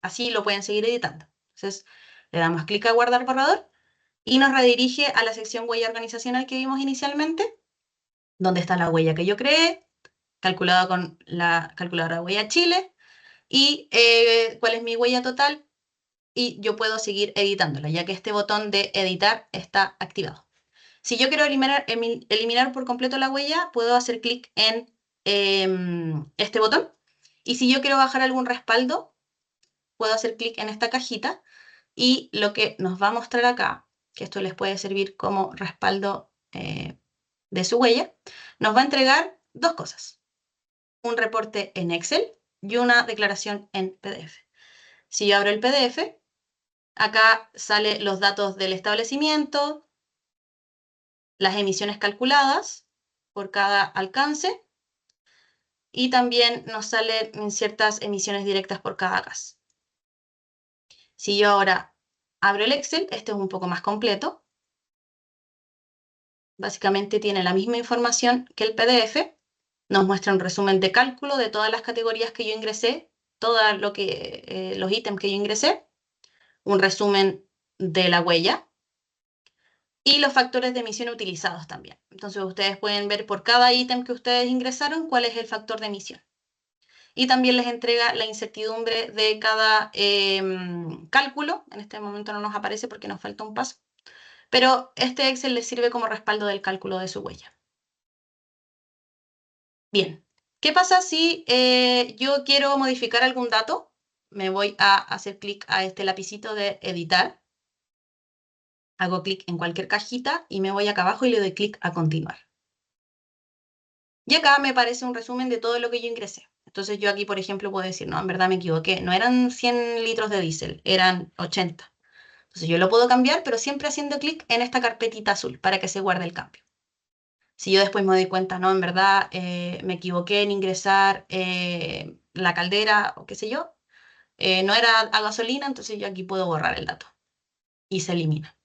[SPEAKER 2] Así lo pueden seguir editando. Entonces, le damos clic a guardar borrador y nos redirige a la sección huella organizacional que vimos inicialmente, donde está la huella que yo creé, calculada con la calculadora de huella Chile, y cuál es mi huella total, y yo puedo seguir editándola, ya que este botón de editar está activado. Si yo quiero eliminar por completo la huella, puedo hacer clic en este botón. Y si yo quiero bajar algún respaldo, puedo hacer clic en esta cajita. Y lo que nos va a mostrar acá, que esto les puede servir como respaldo de su huella, nos va a entregar dos cosas. Un reporte en Excel y una declaración en PDF. Si yo abro el PDF, acá salen los datos del establecimiento, las emisiones calculadas por cada alcance y también nos salen ciertas emisiones directas por cada gas. Si yo ahora abro el Excel, este es un poco más completo. Básicamente tiene la misma información que el PDF. Nos muestra un resumen de cálculo de todas las categorías que yo ingresé, todos los ítems que yo ingresé, un resumen de la huella y los factores de emisión utilizados también. Entonces ustedes pueden ver por cada ítem que ustedes ingresaron cuál es el factor de emisión. Y también les entrega la incertidumbre de cada cálculo. En este momento no nos aparece porque nos falta un paso. Pero este Excel les sirve como respaldo del cálculo de su huella. Bien, ¿qué pasa si yo quiero modificar algún dato? Me voy a hacer clic a este lapicito de editar. Hago clic en cualquier cajita y me voy acá abajo y le doy clic a continuar. Y acá me aparece un resumen de todo lo que yo ingresé. Entonces yo aquí, por ejemplo, puedo decir, no, en verdad me equivoqué. No eran 100 litros de diésel, eran 80. Entonces yo lo puedo cambiar, pero siempre haciendo clic en esta carpetita azul para que se guarde el cambio. Si yo después me doy cuenta, no, en verdad me equivoqué en ingresar la caldera o qué sé yo, no era a gasolina, entonces yo aquí puedo borrar el dato y se elimina.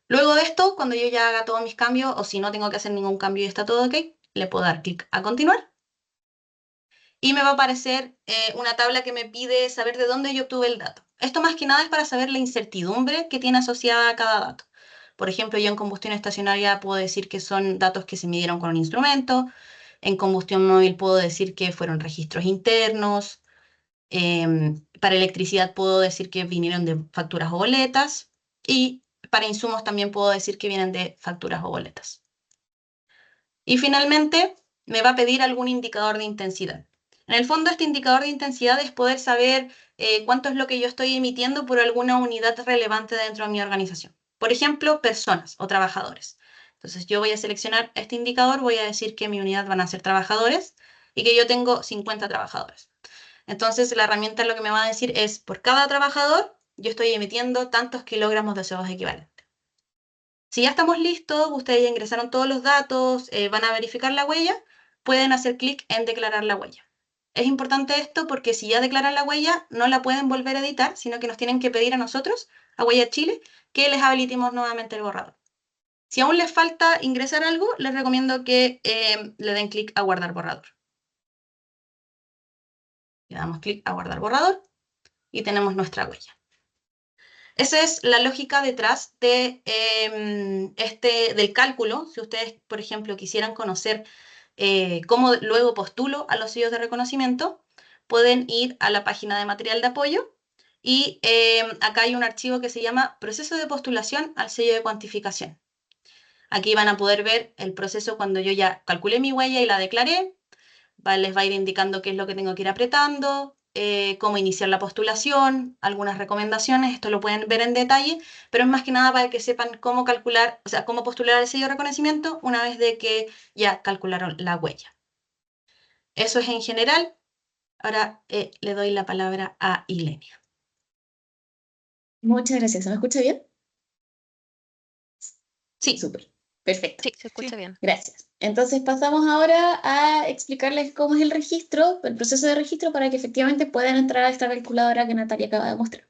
[SPEAKER 2] Luego de esto, cuando yo ya haga todos mis cambios, o si no tengo que hacer ningún cambio y está todo ok, le puedo dar clic a continuar. Y me va a aparecer una tabla que me pide saber de dónde yo obtuve el dato. Esto más que nada es para saber la incertidumbre que tiene asociada a cada dato. Por ejemplo, yo en combustión estacionaria puedo decir que son datos que se midieron con un instrumento. En combustión móvil puedo decir que fueron registros internos. Para electricidad puedo decir que vinieron de facturas o boletas. Y para insumos también puedo decir que vienen de facturas o boletas. Y finalmente me va a pedir algún indicador de intensidad. En el fondo, este indicador de intensidad es poder saber cuánto es lo que yo estoy emitiendo por alguna unidad relevante dentro de mi organización. Por ejemplo, personas o trabajadores. Entonces yo voy a seleccionar este indicador, voy a decir que mi unidad van a ser trabajadores y que yo tengo 50 trabajadores. Entonces la herramienta lo que me va a decir es, por cada trabajador, yo estoy emitiendo tantos kilogramos de CO2 equivalente. Si ya estamos listos, ustedes ya ingresaron todos los datos, van a verificar la huella, pueden hacer clic en declarar la huella. Es importante esto porque si ya declaran la huella, no la pueden volver a editar, sino que nos tienen que pedir a nosotros, a Huella Chile, que les habilitemos nuevamente el borrador. Si aún les falta ingresar algo, les recomiendo que le den clic a guardar borrador. Le damos clic a guardar borrador y tenemos nuestra huella. Esa es la lógica detrás de, del cálculo. Si ustedes, por ejemplo, quisieran conocer cómo luego postulo a los sellos de reconocimiento, pueden ir a la página de material de apoyo y acá hay un archivo que se llama Proceso de postulación al sello de cuantificación. Aquí van a poder ver el proceso cuando yo ya calculé mi huella y la declaré. Les va a ir indicando qué es lo que tengo que ir apretando, cómo iniciar la postulación, algunas recomendaciones, esto lo pueden ver en detalle, pero es más que nada para que sepan cómo calcular, o sea, cómo postular el sello de reconocimiento una vez de que ya calcularon la huella. Eso es en general. Ahora le doy la palabra a Ilenia.
[SPEAKER 3] Muchas gracias. ¿Se me escucha bien?
[SPEAKER 2] Sí.
[SPEAKER 3] Súper. Perfecto.
[SPEAKER 1] Sí, se escucha bien.
[SPEAKER 3] Gracias. Entonces pasamos ahora a explicarles cómo es el registro, el proceso de registro para que efectivamente puedan entrar a esta calculadora que Natalia acaba de mostrar.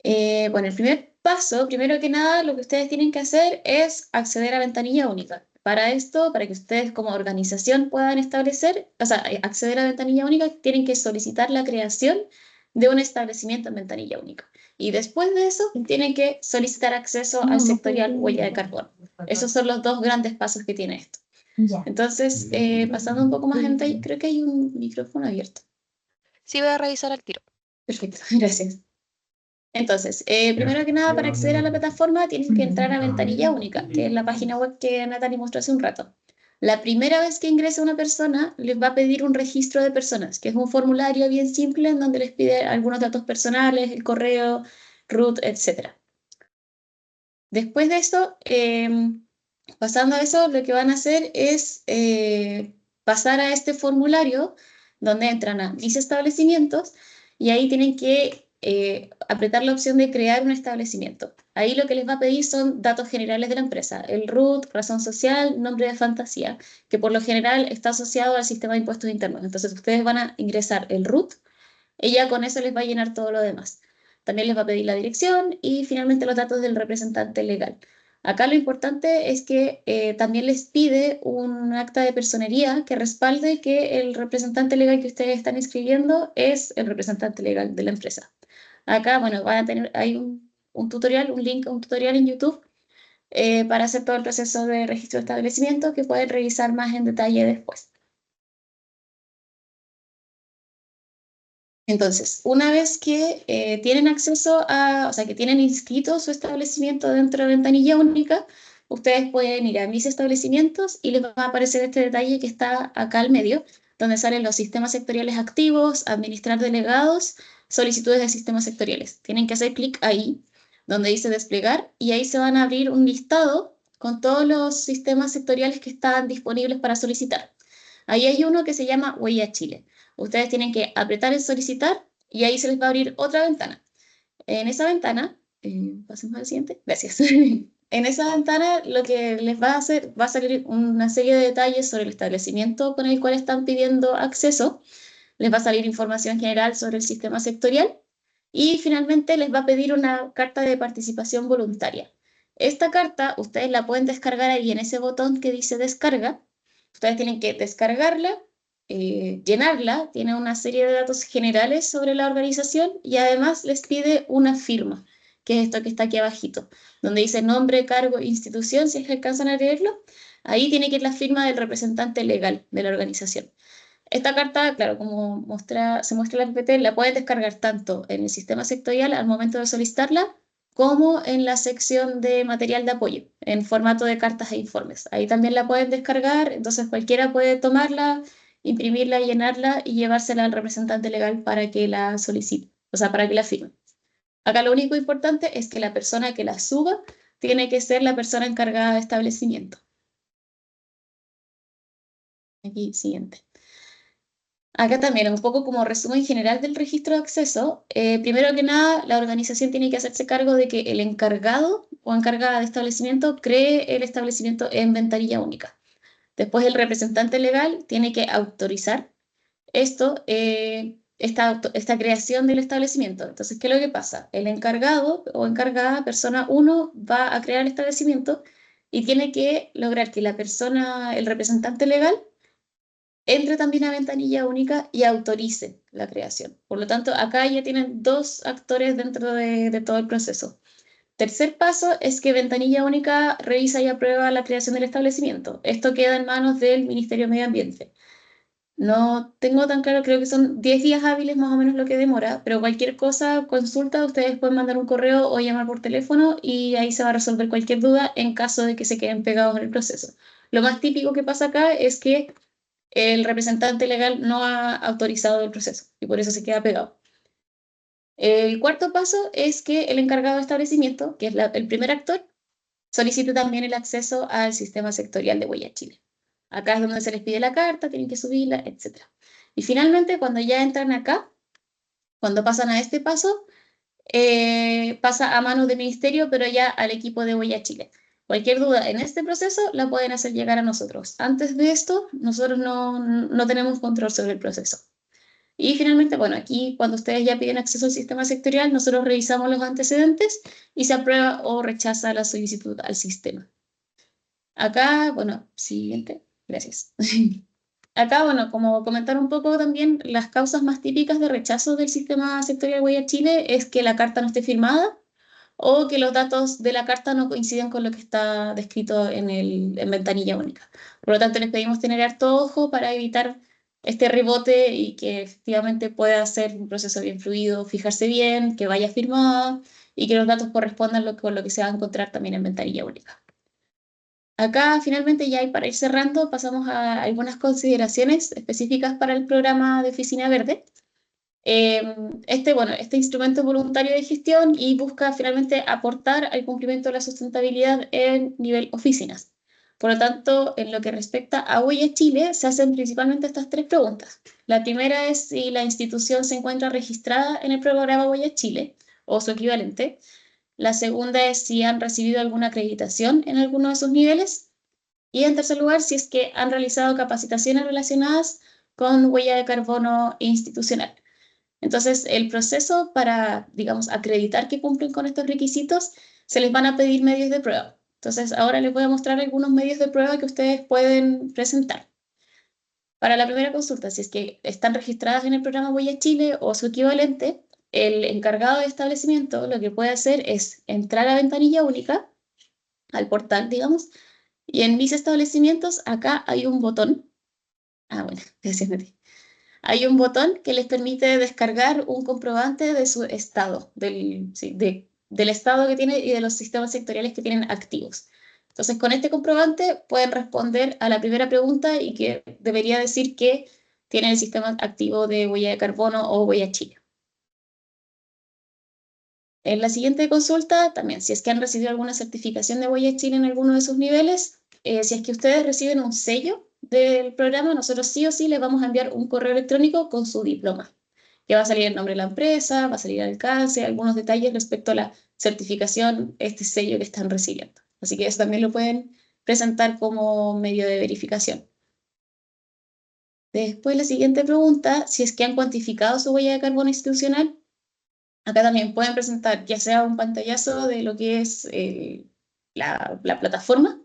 [SPEAKER 3] Bueno, el primer paso, primero que nada, lo que ustedes tienen que hacer es acceder a ventanilla única. Para esto, para que ustedes como organización puedan establecer, o sea, acceder a ventanilla única, tienen que solicitar la creación de un establecimiento en ventanilla única. Y después de eso, tienen que solicitar acceso al sectorial huella de carbono. Esos son los dos grandes pasos que tiene esto. Entonces, pasando un poco más en detalle, creo que hay un micrófono abierto.
[SPEAKER 1] Sí, voy a revisar al tiro.
[SPEAKER 3] Perfecto, gracias. Entonces, primero que nada, para acceder a la plataforma tienen que entrar a Ventanilla Única, que es la página web que Natalie mostró hace un rato. La primera vez que ingresa una persona, les va a pedir un registro de personas, que es un formulario bien simple en donde les pide algunos datos personales, el correo, root, etc. Después de eso, pasando a eso, lo que van a hacer es pasar a este formulario donde entran a mis establecimientos y ahí tienen que apretar la opción de crear un establecimiento. Ahí lo que les va a pedir son datos generales de la empresa, el RUT, razón social, nombre de fantasía, que por lo general está asociado al sistema de impuestos internos. Entonces ustedes van a ingresar el RUT y ya con eso les va a llenar todo lo demás. También les va a pedir la dirección y finalmente los datos del representante legal. Acá lo importante es que también les pide un acta de personería que respalde que el representante legal que ustedes están inscribiendo es el representante legal de la empresa. Acá, bueno, van a tener, hay un tutorial, un link a un tutorial en YouTube para hacer todo el proceso de registro de establecimiento que pueden revisar más en detalle después. Entonces, una vez que tienen acceso a, o sea, que tienen inscrito su establecimiento dentro de Ventanilla Única, ustedes pueden ir a mis establecimientos y les va a aparecer este detalle que está acá al medio, donde salen los sistemas sectoriales activos, administrar delegados, solicitudes de sistemas sectoriales. Tienen que hacer clic ahí, donde dice desplegar, y ahí se van a abrir un listado con todos los sistemas sectoriales que están disponibles para solicitar. Ahí hay uno que se llama Huella Chile. Ustedes tienen que apretar en solicitar y ahí se les va a abrir otra ventana. En esa ventana, pasemos al siguiente, gracias. En esa ventana lo que les va a hacer, va a salir una serie de detalles sobre el establecimiento con el cual están pidiendo acceso. Les va a salir información general sobre el sistema sectorial y finalmente les va a pedir una carta de participación voluntaria. Esta carta ustedes la pueden descargar ahí en ese botón que dice descarga. Ustedes tienen que descargarla, llenarla, tiene una serie de datos generales sobre la organización y además les pide una firma, que es esto que está aquí abajito, donde dice nombre, cargo, institución, si es que alcanzan a leerlo. Ahí tiene que ir la firma del representante legal de la organización. Esta carta, claro, como se muestra en la PPT, la pueden descargar tanto en el sistema sectorial al momento de solicitarla, como en la sección de material de apoyo, en formato de cartas e informes. Ahí también la pueden descargar, entonces cualquiera puede tomarla, imprimirla, llenarla y llevársela al representante legal para que la solicite, o sea, para que la firme. Acá lo único importante es que la persona que la suba tiene que ser la persona encargada de establecimiento. Aquí, siguiente. Acá también, un poco como resumen general del registro de acceso. Primero que nada, la organización tiene que hacerse cargo de que el encargado o encargada de establecimiento cree el establecimiento en ventanilla única. Después, el representante legal tiene que autorizar esto, esta creación del establecimiento. Entonces, ¿qué es lo que pasa? El encargado o encargada, persona 1, va a crear el establecimiento y tiene que lograr que la persona, el representante legal, entre también a ventanilla única y autorice la creación. Por lo tanto, acá ya tienen dos actores dentro de todo el proceso. Tercer paso es que ventanilla única revisa y aprueba la creación del establecimiento. Esto queda en manos del Ministerio de Medio Ambiente. No tengo tan claro, creo que son 10 días hábiles más o menos lo que demora, pero cualquier cosa, consulta, ustedes pueden mandar un correo o llamar por teléfono y ahí se va a resolver cualquier duda en caso de que se queden pegados en el proceso. Lo más típico que pasa acá es que el representante legal no ha autorizado el proceso y por eso se queda pegado. El cuarto paso es que el encargado de establecimiento, que es el primer actor, solicite también el acceso al sistema sectorial de Huella Chile. Acá es donde se les pide la carta, tienen que subirla, etc. Y finalmente, cuando ya entran acá, cuando pasan a este paso, pasa a manos del ministerio, pero ya al equipo de Huella Chile. Cualquier duda en este proceso la pueden hacer llegar a nosotros. Antes de esto, nosotros no tenemos control sobre el proceso. Y finalmente, bueno, aquí cuando ustedes ya piden acceso al sistema sectorial, nosotros revisamos los antecedentes y se aprueba o rechaza la solicitud al sistema. Acá, bueno, siguiente, gracias. Acá, bueno, como comentar un poco también, las causas más típicas de rechazo del sistema sectorial Huella Chile es que la carta no esté firmada o que los datos de la carta no coinciden con lo que está descrito en ventanilla única. Por lo tanto, les pedimos tener harto ojo para evitar este rebote y que efectivamente pueda ser un proceso bien fluido, fijarse bien, que vaya firmada y que los datos correspondan con lo que se va a encontrar también en ventanilla única. Acá finalmente ya y para ir cerrando pasamos a algunas consideraciones específicas para el programa de Oficina Verde. Este instrumento es voluntario de gestión y busca finalmente aportar al cumplimiento de la sustentabilidad en nivel oficinas. Por lo tanto, en lo que respecta a Huella Chile, se hacen principalmente estas tres preguntas. La primera es si la institución se encuentra registrada en el programa Huella Chile o su equivalente. La segunda es si han recibido alguna acreditación en alguno de sus niveles. Y en tercer lugar, si es que han realizado capacitaciones relacionadas con huella de carbono institucional. Entonces, el proceso para, digamos, acreditar que cumplen con estos requisitos, se les van a pedir medios de prueba. Entonces, ahora les voy a mostrar algunos medios de prueba que ustedes pueden presentar. Para la primera consulta, si es que están registradas en el programa Huella Chile o su equivalente, el encargado de establecimiento lo que puede hacer es entrar a ventanilla única, al portal, digamos, y en mis establecimientos acá hay un botón. Ah, bueno, gracias, Nati. Hay un botón que les permite descargar un comprobante de su estado, del estado que tiene y de los sistemas sectoriales que tienen activos. Entonces, con este comprobante pueden responder a la primera pregunta y que debería decir que tienen el sistema activo de huella de carbono o huella Chile. En la siguiente consulta, también, si es que han recibido alguna certificación de Huella Chile en alguno de sus niveles, si es que ustedes reciben un sello del programa, nosotros sí o sí les vamos a enviar un correo electrónico con su diploma, que va a salir el nombre de la empresa, va a salir el alcance, algunos detalles respecto a la certificación, este sello que están recibiendo. Así que eso también lo pueden presentar como medio de verificación. Después, la siguiente pregunta, si es que han cuantificado su huella de carbono institucional. Acá también pueden presentar ya sea un pantallazo de lo que es la plataforma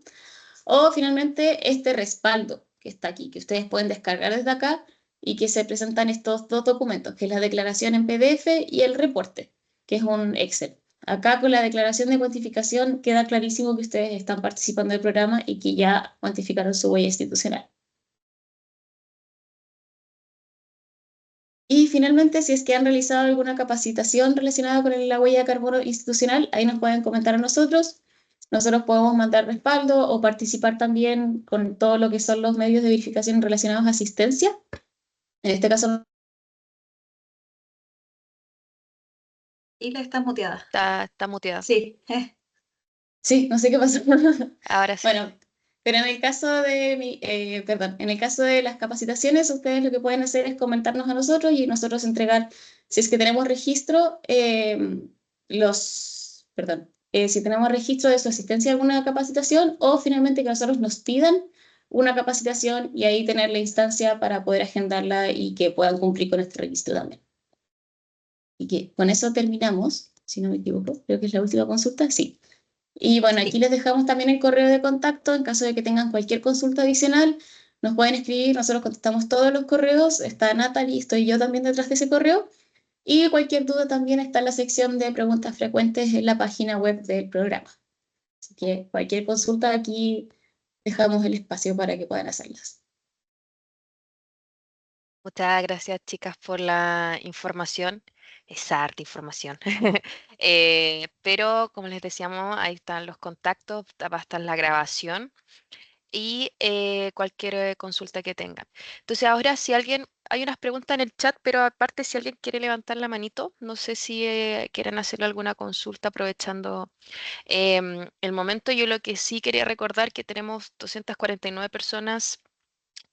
[SPEAKER 3] o finalmente este respaldo que está aquí, que ustedes pueden descargar desde acá y que se presentan estos dos documentos, que es la declaración en PDF y el reporte, que es un Excel. Acá con la declaración de cuantificación queda clarísimo que ustedes están participando del programa y que ya cuantificaron su huella institucional. Y finalmente, si es que han realizado alguna capacitación relacionada con la huella de carbono institucional, ahí nos pueden comentar a nosotros. Nosotros podemos mandar respaldo o participar también con todo lo que son los medios de verificación relacionados a asistencia. En este caso,
[SPEAKER 2] Y la estás muteada.
[SPEAKER 1] Está muteada.
[SPEAKER 2] Sí.
[SPEAKER 3] sí, no sé qué pasó.
[SPEAKER 1] Ahora sí.
[SPEAKER 3] Bueno, pero en el caso de en el caso de las capacitaciones, ustedes lo que pueden hacer es comentarnos a nosotros y nosotros entregar, si es que tenemos registro, si tenemos registro de su asistencia a alguna capacitación o finalmente que nosotros nos pidan una capacitación y ahí tener la instancia para poder agendarla y que puedan cumplir con este registro también. Y que con eso terminamos, si no me equivoco, creo que es la última consulta, sí. Y bueno, aquí les dejamos también el correo de contacto en caso de que tengan cualquier consulta adicional. Nos pueden escribir, nosotros contestamos todos los correos. Está Natalie, estoy yo también detrás de ese correo. Y cualquier duda también está en la sección de preguntas frecuentes en la página web del programa. Así que cualquier consulta aquí dejamos el espacio para que puedan hacerlas.
[SPEAKER 1] Muchas gracias, chicas, por la información. Es harta información. Pero, como les decíamos, ahí están los contactos, va a estar la grabación y cualquier consulta que tengan. Entonces, ahora si alguien, hay unas preguntas en el chat, pero aparte si alguien quiere levantar la manito, no sé si quieren hacerle alguna consulta aprovechando el momento. Yo lo que sí quería recordar que tenemos 249 personas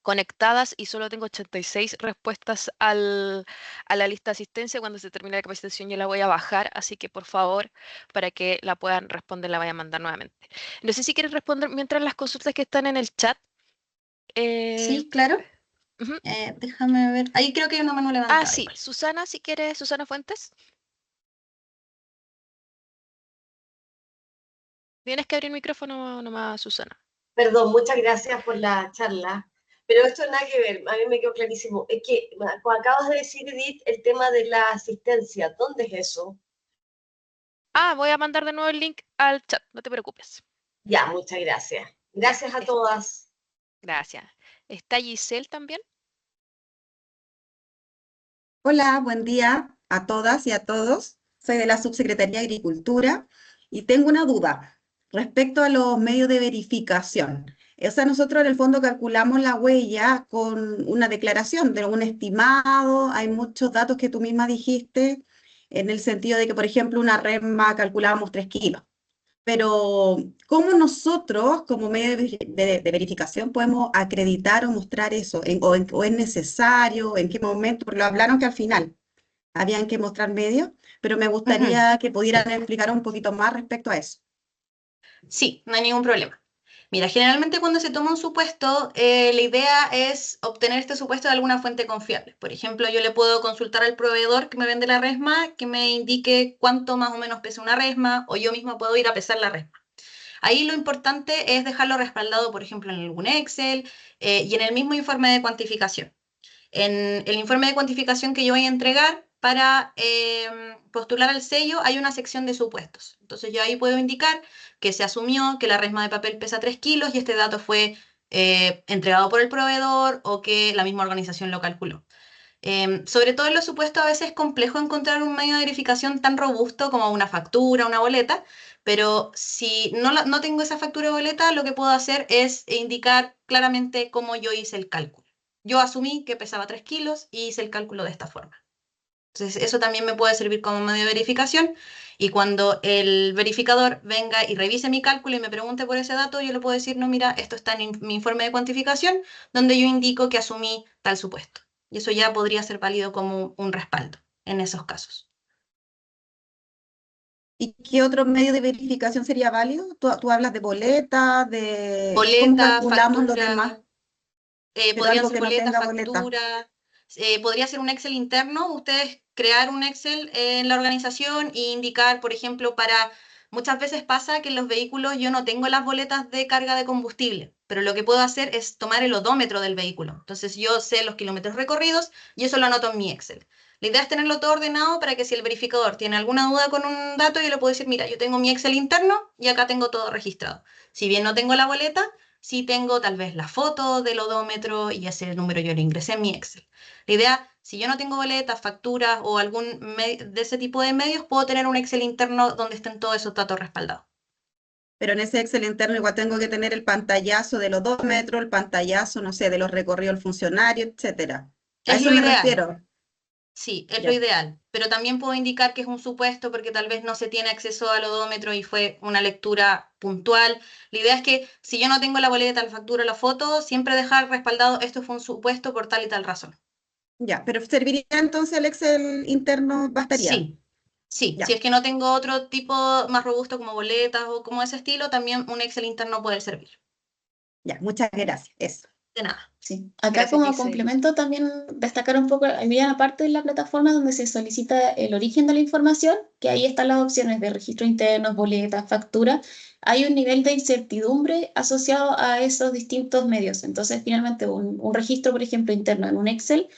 [SPEAKER 1] conectadas y solo tengo 86 respuestas a la lista de asistencia. Cuando se termine la capacitación yo la voy a bajar, así que por favor, para que la puedan responder, la voy a mandar nuevamente. No sé si quieres responder mientras las consultas que están en el chat. eh,
[SPEAKER 2] Sí, claro.
[SPEAKER 1] Ujú.
[SPEAKER 2] Déjame ver. Ahí creo que hay una mano
[SPEAKER 1] Ah,
[SPEAKER 2] levantada
[SPEAKER 1] sí,
[SPEAKER 2] igual.
[SPEAKER 1] Susana, si quieres, Susana Fuentes. Tienes que abrir el micrófono nomás, Susana.
[SPEAKER 4] Perdón, muchas gracias por la charla. Pero esto nada que ver, a mí me quedó clarísimo. Es que, como acabas de decir, Edith, el tema de la asistencia, ¿dónde es eso?
[SPEAKER 1] Ah, voy a mandar de nuevo el link al chat, no te preocupes.
[SPEAKER 4] Ya, muchas gracias.
[SPEAKER 1] Ya,
[SPEAKER 4] Gracias a todas.
[SPEAKER 1] gracias. ¿Está Giselle también?
[SPEAKER 5] Hola, buen día a todas y a todos. Soy de la Subsecretaría de Agricultura y tengo una duda respecto a los medios de verificación. O sea, nosotros en el fondo calculamos la huella con una declaración de un estimado. Hay muchos datos que tú misma dijiste en el sentido de que, por ejemplo, una resma calculábamos 3 kilos. Pero, ¿cómo nosotros, como medio de verificación, podemos acreditar o mostrar eso? ¿O es necesario? ¿En qué momento? Porque lo hablaron que al final habían que mostrar medios, pero me
[SPEAKER 2] Ujú.
[SPEAKER 5] gustaría que pudieran explicar un poquito más respecto a eso.
[SPEAKER 2] Sí, no hay ningún problema. Mira, generalmente cuando se toma un supuesto, la idea es obtener este supuesto de alguna fuente confiable. Por ejemplo, yo le puedo consultar al proveedor que me vende la resma, que me indique cuánto más o menos pesa una resma, o yo misma puedo ir a pesar la resma. Ahí lo importante es dejarlo respaldado, por ejemplo, en algún Excel y en el mismo informe de cuantificación. En el informe de cuantificación que yo voy a entregar para postular al sello hay una sección de supuestos. Entonces yo ahí puedo indicar que se asumió que la resma de papel pesa 3 kilos y este dato fue entregado por el proveedor o que la misma organización lo calculó. Sobre todo en los supuestos a veces es complejo encontrar un medio de verificación tan robusto como una factura, una boleta, pero si no tengo esa factura o boleta, lo que puedo hacer es indicar claramente cómo yo hice el cálculo. Yo asumí que pesaba 3 kilos y hice el cálculo de esta forma. Entonces, eso también me puede servir como medio de verificación y cuando el verificador venga y revise mi cálculo y me pregunte por ese dato, yo le puedo decir, no, mira, esto está en mi informe de cuantificación donde yo indico que asumí tal supuesto. Y eso ya podría ser válido como un respaldo en esos casos.
[SPEAKER 5] ¿Y qué otro medio de verificación sería válido? Tú hablas de boleta, de cómo
[SPEAKER 2] Boleta,
[SPEAKER 5] calculamos los demás,
[SPEAKER 2] factura,
[SPEAKER 5] pero
[SPEAKER 2] podrían
[SPEAKER 5] algo
[SPEAKER 2] ser
[SPEAKER 5] que no
[SPEAKER 2] boletas,
[SPEAKER 5] tenga boleta.
[SPEAKER 2] facturas, podría ser un Excel interno, ustedes crear un Excel en la organización e indicar, por ejemplo, muchas veces pasa que en los vehículos yo no tengo las boletas de carga de combustible, pero lo que puedo hacer es tomar el odómetro del vehículo. Entonces yo sé los kilómetros recorridos y eso lo anoto en mi Excel. La idea es tenerlo todo ordenado para que si el verificador tiene alguna duda con un dato, yo le puedo decir, mira, yo tengo mi Excel interno y acá tengo todo registrado. Si bien no tengo la boleta, sí tengo tal vez la foto del odómetro y ese número yo lo ingresé en mi Excel. La idea, si yo no tengo boletas, facturas o algún de ese tipo de medios, puedo tener un Excel interno donde estén todos esos datos respaldados.
[SPEAKER 5] Pero en ese Excel interno igual tengo que tener el pantallazo de los 2 metros, el pantallazo, no sé, de los recorridos del funcionario, etcétera. A
[SPEAKER 2] Es
[SPEAKER 5] eso
[SPEAKER 2] lo
[SPEAKER 5] me
[SPEAKER 2] ideal,
[SPEAKER 5] refiero.
[SPEAKER 2] sí, es lo
[SPEAKER 5] Ya.
[SPEAKER 2] ideal, pero también puedo indicar que es un supuesto porque tal vez no se tiene acceso al odómetro y fue una lectura puntual. La idea es que si yo no tengo la boleta, la factura, la foto, siempre dejar respaldado esto fue un supuesto por tal y tal razón.
[SPEAKER 5] Ya, pero serviría entonces el Excel interno, bastaría.
[SPEAKER 2] Sí, sí, si
[SPEAKER 5] Ya,
[SPEAKER 2] es que no tengo otro tipo más robusto como boletas o como ese estilo, también un Excel interno puede servir.
[SPEAKER 5] ya, muchas gracias. Eso.
[SPEAKER 2] De nada.
[SPEAKER 3] Sí, acá
[SPEAKER 1] Gracias,
[SPEAKER 3] como
[SPEAKER 1] Giselle.
[SPEAKER 3] complemento también destacar un poco, había una parte de la plataforma donde se solicita el origen de la información, que ahí están las opciones de registro interno, boletas, factura. Hay un nivel de incertidumbre asociado a esos distintos medios. Entonces, finalmente, un registro, por ejemplo, interno en un Excel,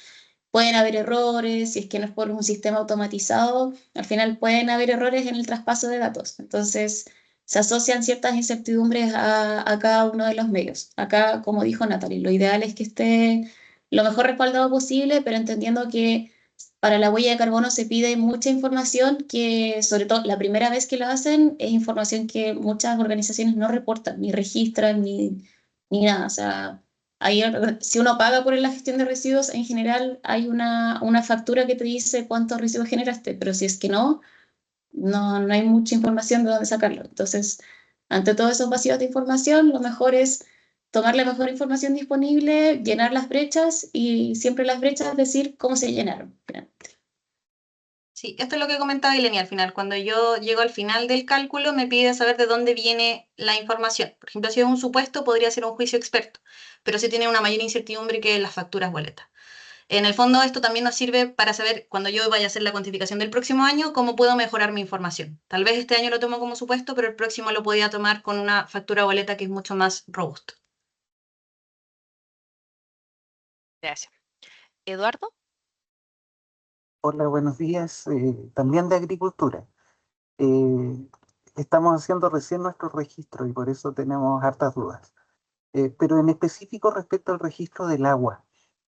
[SPEAKER 3] pueden haber errores, si es que no es por un sistema automatizado, al final pueden haber errores en el traspaso de datos. Entonces, se asocian ciertas incertidumbres a cada uno de los medios. Acá, como dijo Natalie, lo ideal es que esté lo mejor respaldado posible, pero entendiendo que para la huella de carbono se pide mucha información que, sobre todo, la primera vez que lo hacen, es información que muchas organizaciones no reportan, ni registran, ni nada. O sea, ahí, si uno paga por la gestión de residuos, en general hay una factura que te dice cuántos residuos generaste, pero si es que no hay mucha información de dónde sacarlo. Entonces, ante todos esos vacíos de información, lo mejor es tomar la mejor información disponible, llenar las brechas y siempre las brechas decir cómo se llenaron.
[SPEAKER 2] Sí, esto es lo que comentaba Ilenia al final. Cuando yo llego al final del cálculo, me pide saber de dónde viene la información. Por ejemplo, si es un supuesto, podría ser un juicio experto, pero si tiene una mayor incertidumbre que las facturas boletas. En el fondo, esto también nos sirve para saber, cuando yo vaya a hacer la cuantificación del próximo año, cómo puedo mejorar mi información. Tal vez este año lo tomo como supuesto, pero el próximo lo podría tomar con una factura boleta que es mucho más robusta.
[SPEAKER 1] Gracias. Eduardo.
[SPEAKER 6] Hola, buenos días. También de agricultura. Eh, Estamos haciendo recién nuestro registro y por eso tenemos hartas dudas. Pero en específico respecto al registro del agua,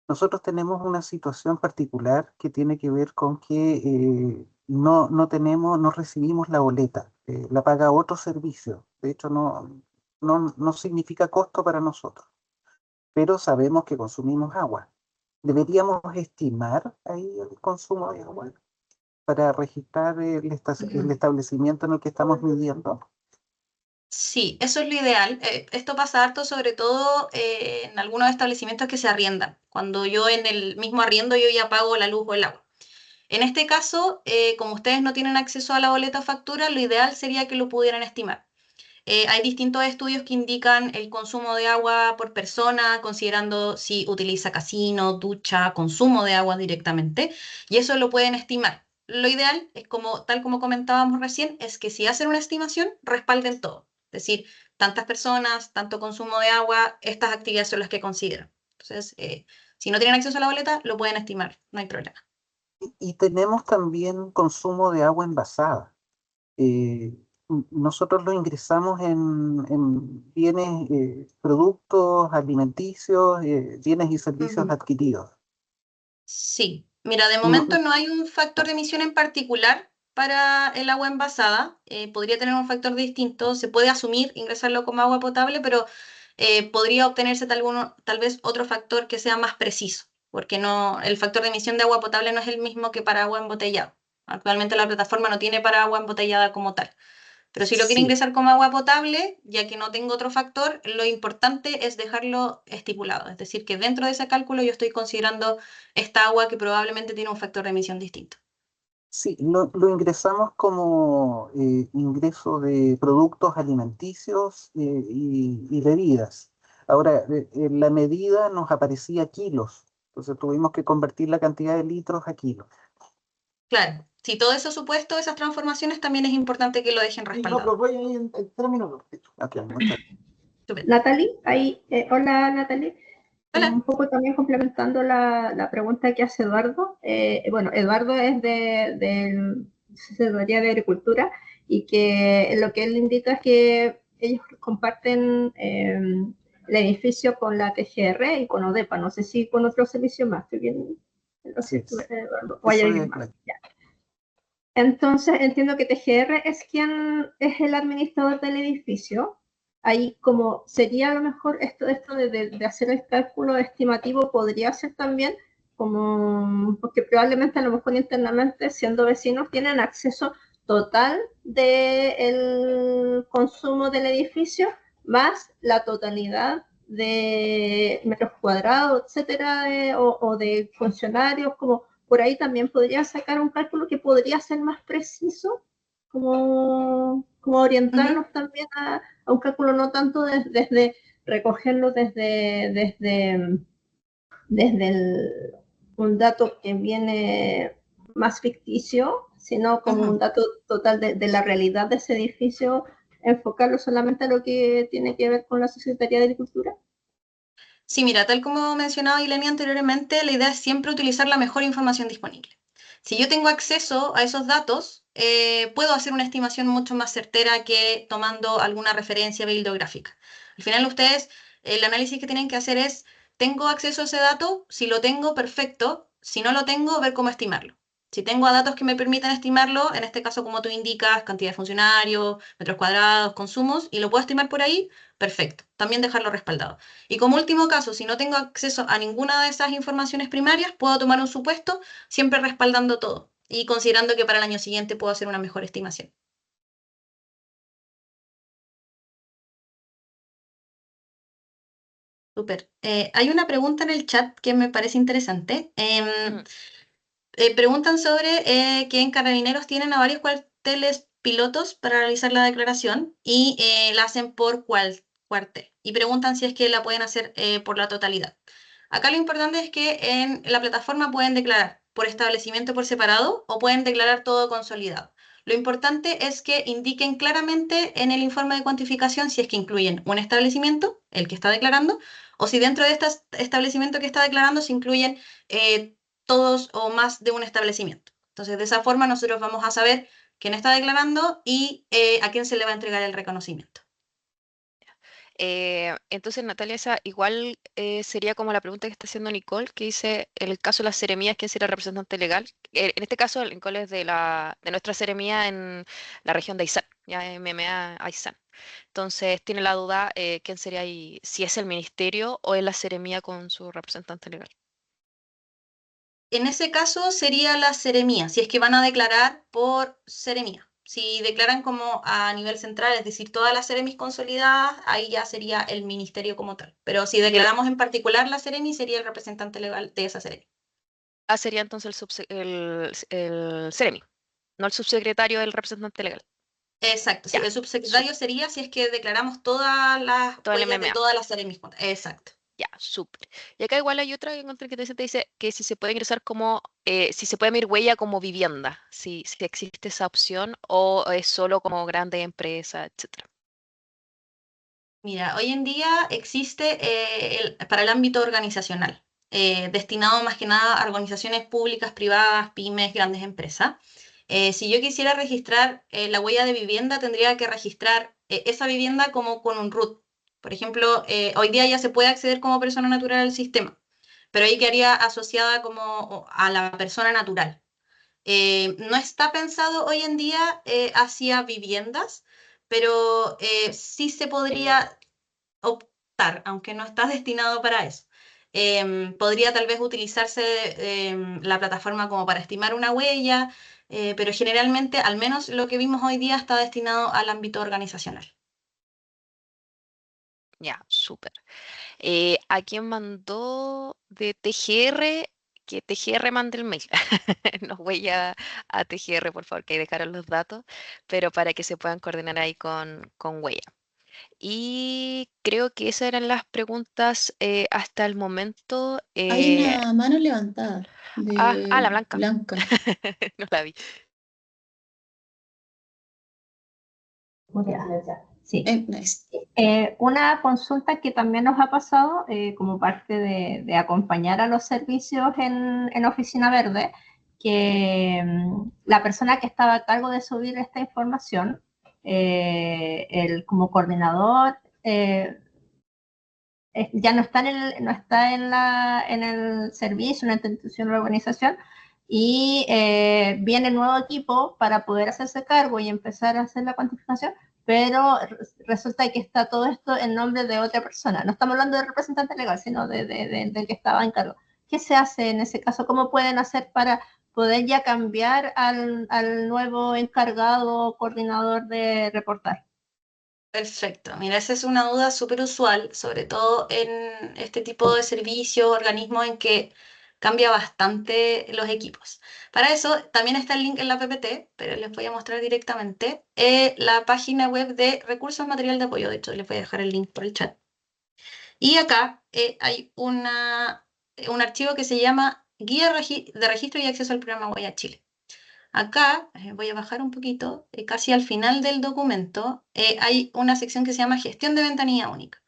[SPEAKER 6] nosotros tenemos una situación particular que tiene que ver con que no recibimos la boleta, la paga otro servicio. De hecho, no significa costo para nosotros, pero sabemos que consumimos agua. ¿Deberíamos estimar ahí el consumo de agua para registrar el establecimiento en el que estamos midiendo?
[SPEAKER 2] Sí, eso es lo ideal. Esto pasa harto, sobre todo en algunos establecimientos que se arriendan. Cuando yo en el mismo arriendo yo ya pago la luz o el agua. En este caso, como ustedes no tienen acceso a la boleta o factura, lo ideal sería que lo pudieran estimar. Hay distintos estudios que indican el consumo de agua por persona, considerando si utiliza casino, ducha, consumo de agua directamente, y eso lo pueden estimar. Lo ideal es como, tal como comentábamos recién, es que si hacen una estimación, respalden todo. Es decir, tantas personas, tanto consumo de agua, estas actividades son las que consideran. Entonces, si no tienen acceso a la boleta, lo pueden estimar, no hay problema.
[SPEAKER 6] Y tenemos también consumo de agua envasada. Eh, Nosotros lo ingresamos en bienes, productos alimenticios, bienes y servicios
[SPEAKER 2] Ujú.
[SPEAKER 6] adquiridos.
[SPEAKER 2] Sí, mira, de
[SPEAKER 6] No-
[SPEAKER 2] momento no hay un factor de emisión en particular para el agua envasada. Podría tener un factor distinto, se puede asumir ingresarlo como agua potable, pero podría obtenerse tal vez otro factor que sea más preciso, porque no, el factor de emisión de agua potable no es el mismo que para agua embotellada. Actualmente la plataforma no tiene para agua embotellada como tal. Pero si lo quiero
[SPEAKER 6] sí,
[SPEAKER 2] ingresar como agua potable, ya que no tengo otro factor, lo importante es dejarlo estipulado. Es decir, que dentro de ese cálculo yo estoy considerando esta agua que probablemente tiene un factor de emisión distinto.
[SPEAKER 6] sí, lo ingresamos como ingreso de productos alimenticios y bebidas. Ahora, en la medida nos aparecía kilos, entonces tuvimos que convertir la cantidad de litros a kilos.
[SPEAKER 2] Claro, si todo eso supuesto, esas transformaciones también es importante que lo dejen
[SPEAKER 6] Sí, no, pero
[SPEAKER 2] respaldado.
[SPEAKER 6] voy ahí en 3 minutos. Ok, muchas
[SPEAKER 2] Estupendo.
[SPEAKER 7] Natalie, ahí, hola Natalie.
[SPEAKER 2] Hola.
[SPEAKER 7] Un poco también complementando la pregunta que hace Eduardo. Bueno, Eduardo es de Secretaría de Agricultura y que lo que él indica es que ellos comparten el edificio con la TGR y con ODEPA. No sé si con otro servicio más. ¿Estoy bien?
[SPEAKER 6] gracias.
[SPEAKER 7] Eduardo, o hay
[SPEAKER 6] Eso
[SPEAKER 7] alguien
[SPEAKER 6] es
[SPEAKER 7] más.
[SPEAKER 6] claro.
[SPEAKER 7] Ya. Entonces entiendo que TGR es quien es el administrador del edificio. Ahí como sería a lo mejor esto de hacer el cálculo estimativo podría ser también como, porque probablemente a lo mejor internamente siendo vecinos tienen acceso total del consumo del edificio más la totalidad de metros cuadrados, etcétera, o de funcionarios, como por ahí también podría sacar un cálculo que podría ser más preciso, como
[SPEAKER 2] Ujú.
[SPEAKER 7] orientarnos también a un cálculo no tanto desde recogerlo desde un dato que viene más ficticio, sino como un
[SPEAKER 2] Ujú.
[SPEAKER 7] dato total de la realidad de ese edificio, enfocarlo solamente a lo que tiene que ver con la Secretaría de Agricultura.
[SPEAKER 2] Sí, mira, tal como mencionaba Ilenia anteriormente, la idea es siempre utilizar la mejor información disponible. Si yo tengo acceso a esos datos, puedo hacer una estimación mucho más certera que tomando alguna referencia bibliográfica. Al final, ustedes, el análisis que tienen que hacer es, ¿tengo acceso a ese dato? Si lo tengo, perfecto. Si no lo tengo, ver cómo estimarlo. Si tengo datos que me permitan estimarlo, en este caso, como tú indicas, cantidad de funcionarios, metros cuadrados, consumos, y lo puedo estimar por ahí, perfecto. También dejarlo respaldado. Y como último caso, si no tengo acceso a ninguna de esas informaciones primarias, puedo tomar un supuesto, siempre respaldando todo y considerando que para el año siguiente puedo hacer una mejor estimación. Súper. Hay una pregunta en el chat que me parece interesante.
[SPEAKER 1] Ujú.
[SPEAKER 2] Preguntan sobre que en Carabineros tienen a varios cuarteles pilotos para realizar la declaración y la hacen por cuartel. Y preguntan si es que la pueden hacer por la totalidad. Acá lo importante es que en la plataforma pueden declarar por establecimiento por separado o pueden declarar todo consolidado. Lo importante es que indiquen claramente en el informe de cuantificación si es que incluyen un establecimiento, el que está declarando, o si dentro de este establecimiento que está declarando se incluyen todos o más de un establecimiento. Entonces, de esa forma nosotros vamos a saber quién está declarando y a quién se le va a entregar el reconocimiento.
[SPEAKER 1] Entonces, Natalia, esa igual sería como la pregunta que está haciendo Nicole, que dice, en el caso de las seremías, ¿quién sería el representante legal? En este caso, Nicole es de nuestra seremía en la región de Aysén, ya MMA Aysén. Entonces, tiene la duda, ¿quién sería ahí? Si es el ministerio o es la seremía con su representante legal.
[SPEAKER 2] En ese caso sería la seremía, si es que van a declarar por seremía. Si declaran como a nivel central, es decir, todas las seremis consolidadas, ahí ya sería el ministerio como tal. Pero si declaramos en particular la seremi, sería el representante legal de esa seremi.
[SPEAKER 1] Sería entonces el seremi, no el subsecretario del representante legal.
[SPEAKER 2] Exacto, sí,
[SPEAKER 1] Ya,
[SPEAKER 2] el subsecretario sería si es que declaramos todas las
[SPEAKER 1] todo el
[SPEAKER 2] huellas de
[SPEAKER 1] MMA.
[SPEAKER 2] todas las seremis juntas. Exacto.
[SPEAKER 1] Ya, súper. Y acá igual hay otra que encontré que te dice que si se puede ingresar como, si se puede medir huella como vivienda, si existe esa opción o es solo como grandes empresas, etcétera.
[SPEAKER 2] Mira, hoy en día existe para el ámbito organizacional, destinado más que nada a organizaciones públicas, privadas, pymes, grandes empresas. Si yo quisiera registrar la huella de vivienda, tendría que registrar esa vivienda como con un RUT. Por ejemplo, hoy día ya se puede acceder como persona natural al sistema, pero ahí quedaría asociada como a la persona natural. No está pensado hoy en día hacia viviendas, pero sí se podría optar, aunque no está destinado para eso. Podría tal vez utilizarse la plataforma como para estimar una huella, pero generalmente, al menos lo que vimos hoy día, está destinado al ámbito organizacional.
[SPEAKER 1] Ya, súper. ¿A quién mandó de TGR? Que TGR mande el mail. No voy a TGR, por favor, que ahí dejaron los datos, pero para que se puedan coordinar ahí con Huella. Y creo que esas eran las preguntas hasta el momento.
[SPEAKER 3] Hay una mano levantada
[SPEAKER 1] La
[SPEAKER 3] de
[SPEAKER 1] Blanca.
[SPEAKER 3] Blanca.
[SPEAKER 1] No la vi.
[SPEAKER 7] Sí.
[SPEAKER 3] Nice.
[SPEAKER 7] Una consulta que también nos ha pasado como parte de acompañar a los servicios en Oficina Verde, que la persona que estaba a cargo de subir esta información, como coordinador, ya no está en el servicio, en la institución o la organización, y viene nuevo equipo para poder hacerse cargo y empezar a hacer la cuantificación, pero resulta que está todo esto en nombre de otra persona. No estamos hablando de representante legal, sino del que estaba en cargo. ¿Qué se hace en ese caso? ¿Cómo pueden hacer para poder ya cambiar al nuevo encargado coordinador de reportar?
[SPEAKER 2] Perfecto. Mira, esa es una duda súper usual, sobre todo en este tipo de servicios, organismos en que cambia bastante los equipos. Para eso también está el link en la PPT, pero les voy a mostrar directamente la página web de Recursos Material de Apoyo. De hecho, les voy a dejar el link por el chat. Y acá hay un archivo que se llama Guía de Registro y Acceso al Programa Huella Chile. Acá, voy a bajar un poquito, casi al final del documento, hay una sección que se llama Gestión de Ventanilla Única.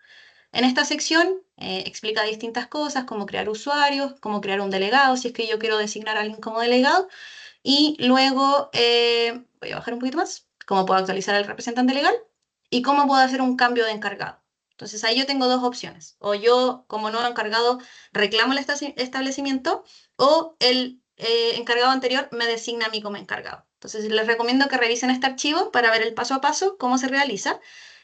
[SPEAKER 2] En esta sección explica distintas cosas, como crear usuarios, cómo crear un delegado, si es que yo quiero designar a alguien como delegado, y luego, voy a bajar un poquito más, cómo puedo actualizar al representante legal y cómo puedo hacer un cambio de encargado. Entonces ahí yo tengo dos opciones, o yo como nuevo encargado reclamo el establecimiento o el encargado anterior me designa a mí como encargado. Entonces les recomiendo que revisen este archivo para ver el paso a paso, cómo se realiza.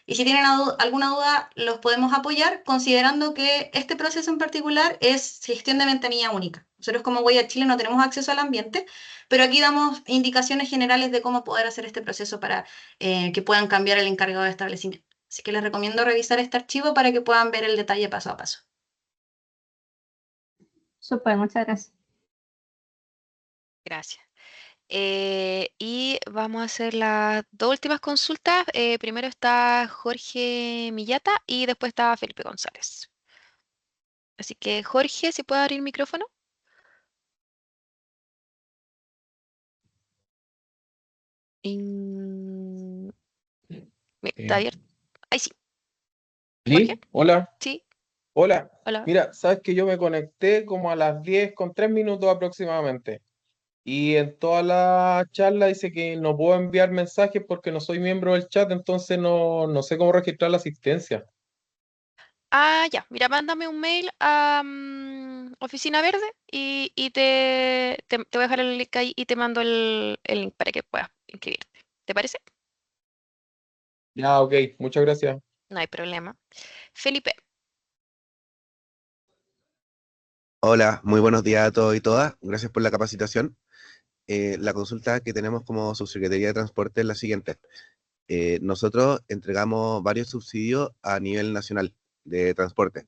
[SPEAKER 2] Y si tienen alguna duda, los podemos apoyar considerando que este proceso en particular es gestión de ventanilla única. Nosotros como Huella Chile no tenemos acceso al ambiente, pero aquí damos indicaciones generales de cómo poder hacer este proceso para que puedan cambiar el encargado de establecimiento. Así que les recomiendo revisar este archivo para que puedan ver el detalle paso a paso.
[SPEAKER 7] Súper, muchas gracias.
[SPEAKER 1] Gracias. Y vamos a hacer las dos últimas consultas. Primero está Jorge Millata y después está Felipe González. Así que Jorge, si puede abrir el micrófono. ¿Está abierto? Ahí sí. ¿Jorge?
[SPEAKER 8] ¿Sí? Hola,
[SPEAKER 1] Sí,
[SPEAKER 8] hola.
[SPEAKER 1] hola.
[SPEAKER 8] Mira, sabes que yo me conecté como a las 10 con 3 minutos aproximadamente. Y en toda la charla dice que no puedo enviar mensajes porque no soy miembro del chat, entonces no sé cómo registrar la asistencia.
[SPEAKER 1] Ah, ya. Mira, mándame un mail a Oficina Verde y te voy a dejar el link ahí y te mando el link para que puedas inscribirte. ¿Te parece?
[SPEAKER 8] Ya, ok, muchas gracias.
[SPEAKER 1] No hay problema. Felipe.
[SPEAKER 9] Hola, muy buenos días a todos y todas. Gracias por la capacitación. La consulta que tenemos como Subsecretaría de Transporte es la siguiente. Nosotros entregamos varios subsidios a nivel nacional de transporte,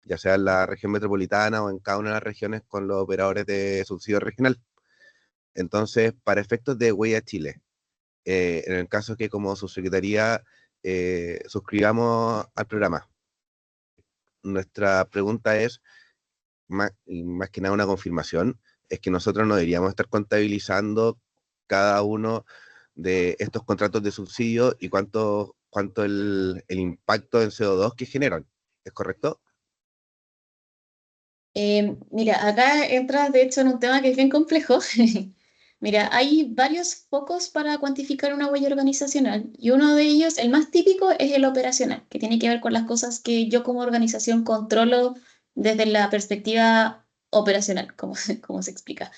[SPEAKER 9] ya sea en la región metropolitana o en cada una de las regiones con los operadores de subsidio regional. Entonces, para efectos de Huella Chile, en el caso que como Subsecretaría suscribamos al programa, nuestra pregunta es, más que nada una confirmación, es que nosotros no deberíamos estar contabilizando cada uno de estos contratos de subsidio y cuánto el impacto en CO2 que generan. ¿Es correcto?
[SPEAKER 3] Mira, acá entras de hecho en un tema que es bien complejo. Mira, hay varios focos para cuantificar una huella organizacional y uno de ellos, el más típico, es el operacional, que tiene que ver con las cosas que yo como organización controlo desde la perspectiva operacional, como se explica.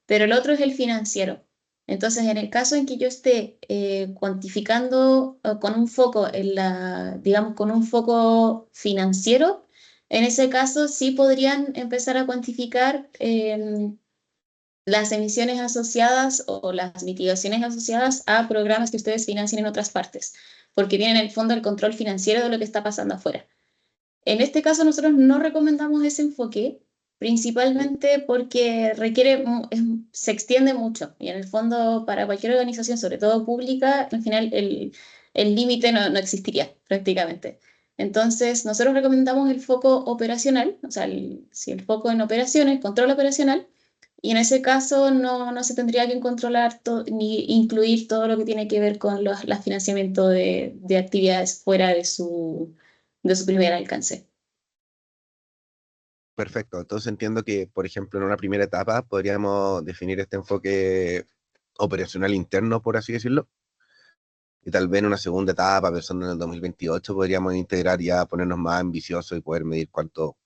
[SPEAKER 3] Pero el otro es el financiero. Entonces, en el caso en que yo esté cuantificando con un foco digamos, con un foco financiero, en ese caso sí podrían empezar a cuantificar las emisiones asociadas o las mitigaciones asociadas a programas que ustedes financian en otras partes, porque viene en el fondo el control financiero de lo que está pasando afuera. En este caso nosotros no recomendamos ese enfoque, principalmente porque se extiende mucho y en el fondo para cualquier organización, sobre todo pública, al final el límite no existiría prácticamente. Entonces nosotros recomendamos el foco operacional, o sea, si el foco en operaciones, control operacional, y en ese caso no se tendría que controlar ni incluir todo lo que tiene que ver con los financiamiento de actividades fuera de su primer alcance.
[SPEAKER 9] Perfecto. Entonces entiendo que, por ejemplo, en una primera etapa podríamos definir este enfoque operacional interno, por así decirlo. Y tal vez en una segunda etapa, pensando en el 2028, podríamos integrar ya, ponernos más ambiciosos y poder medir cuánto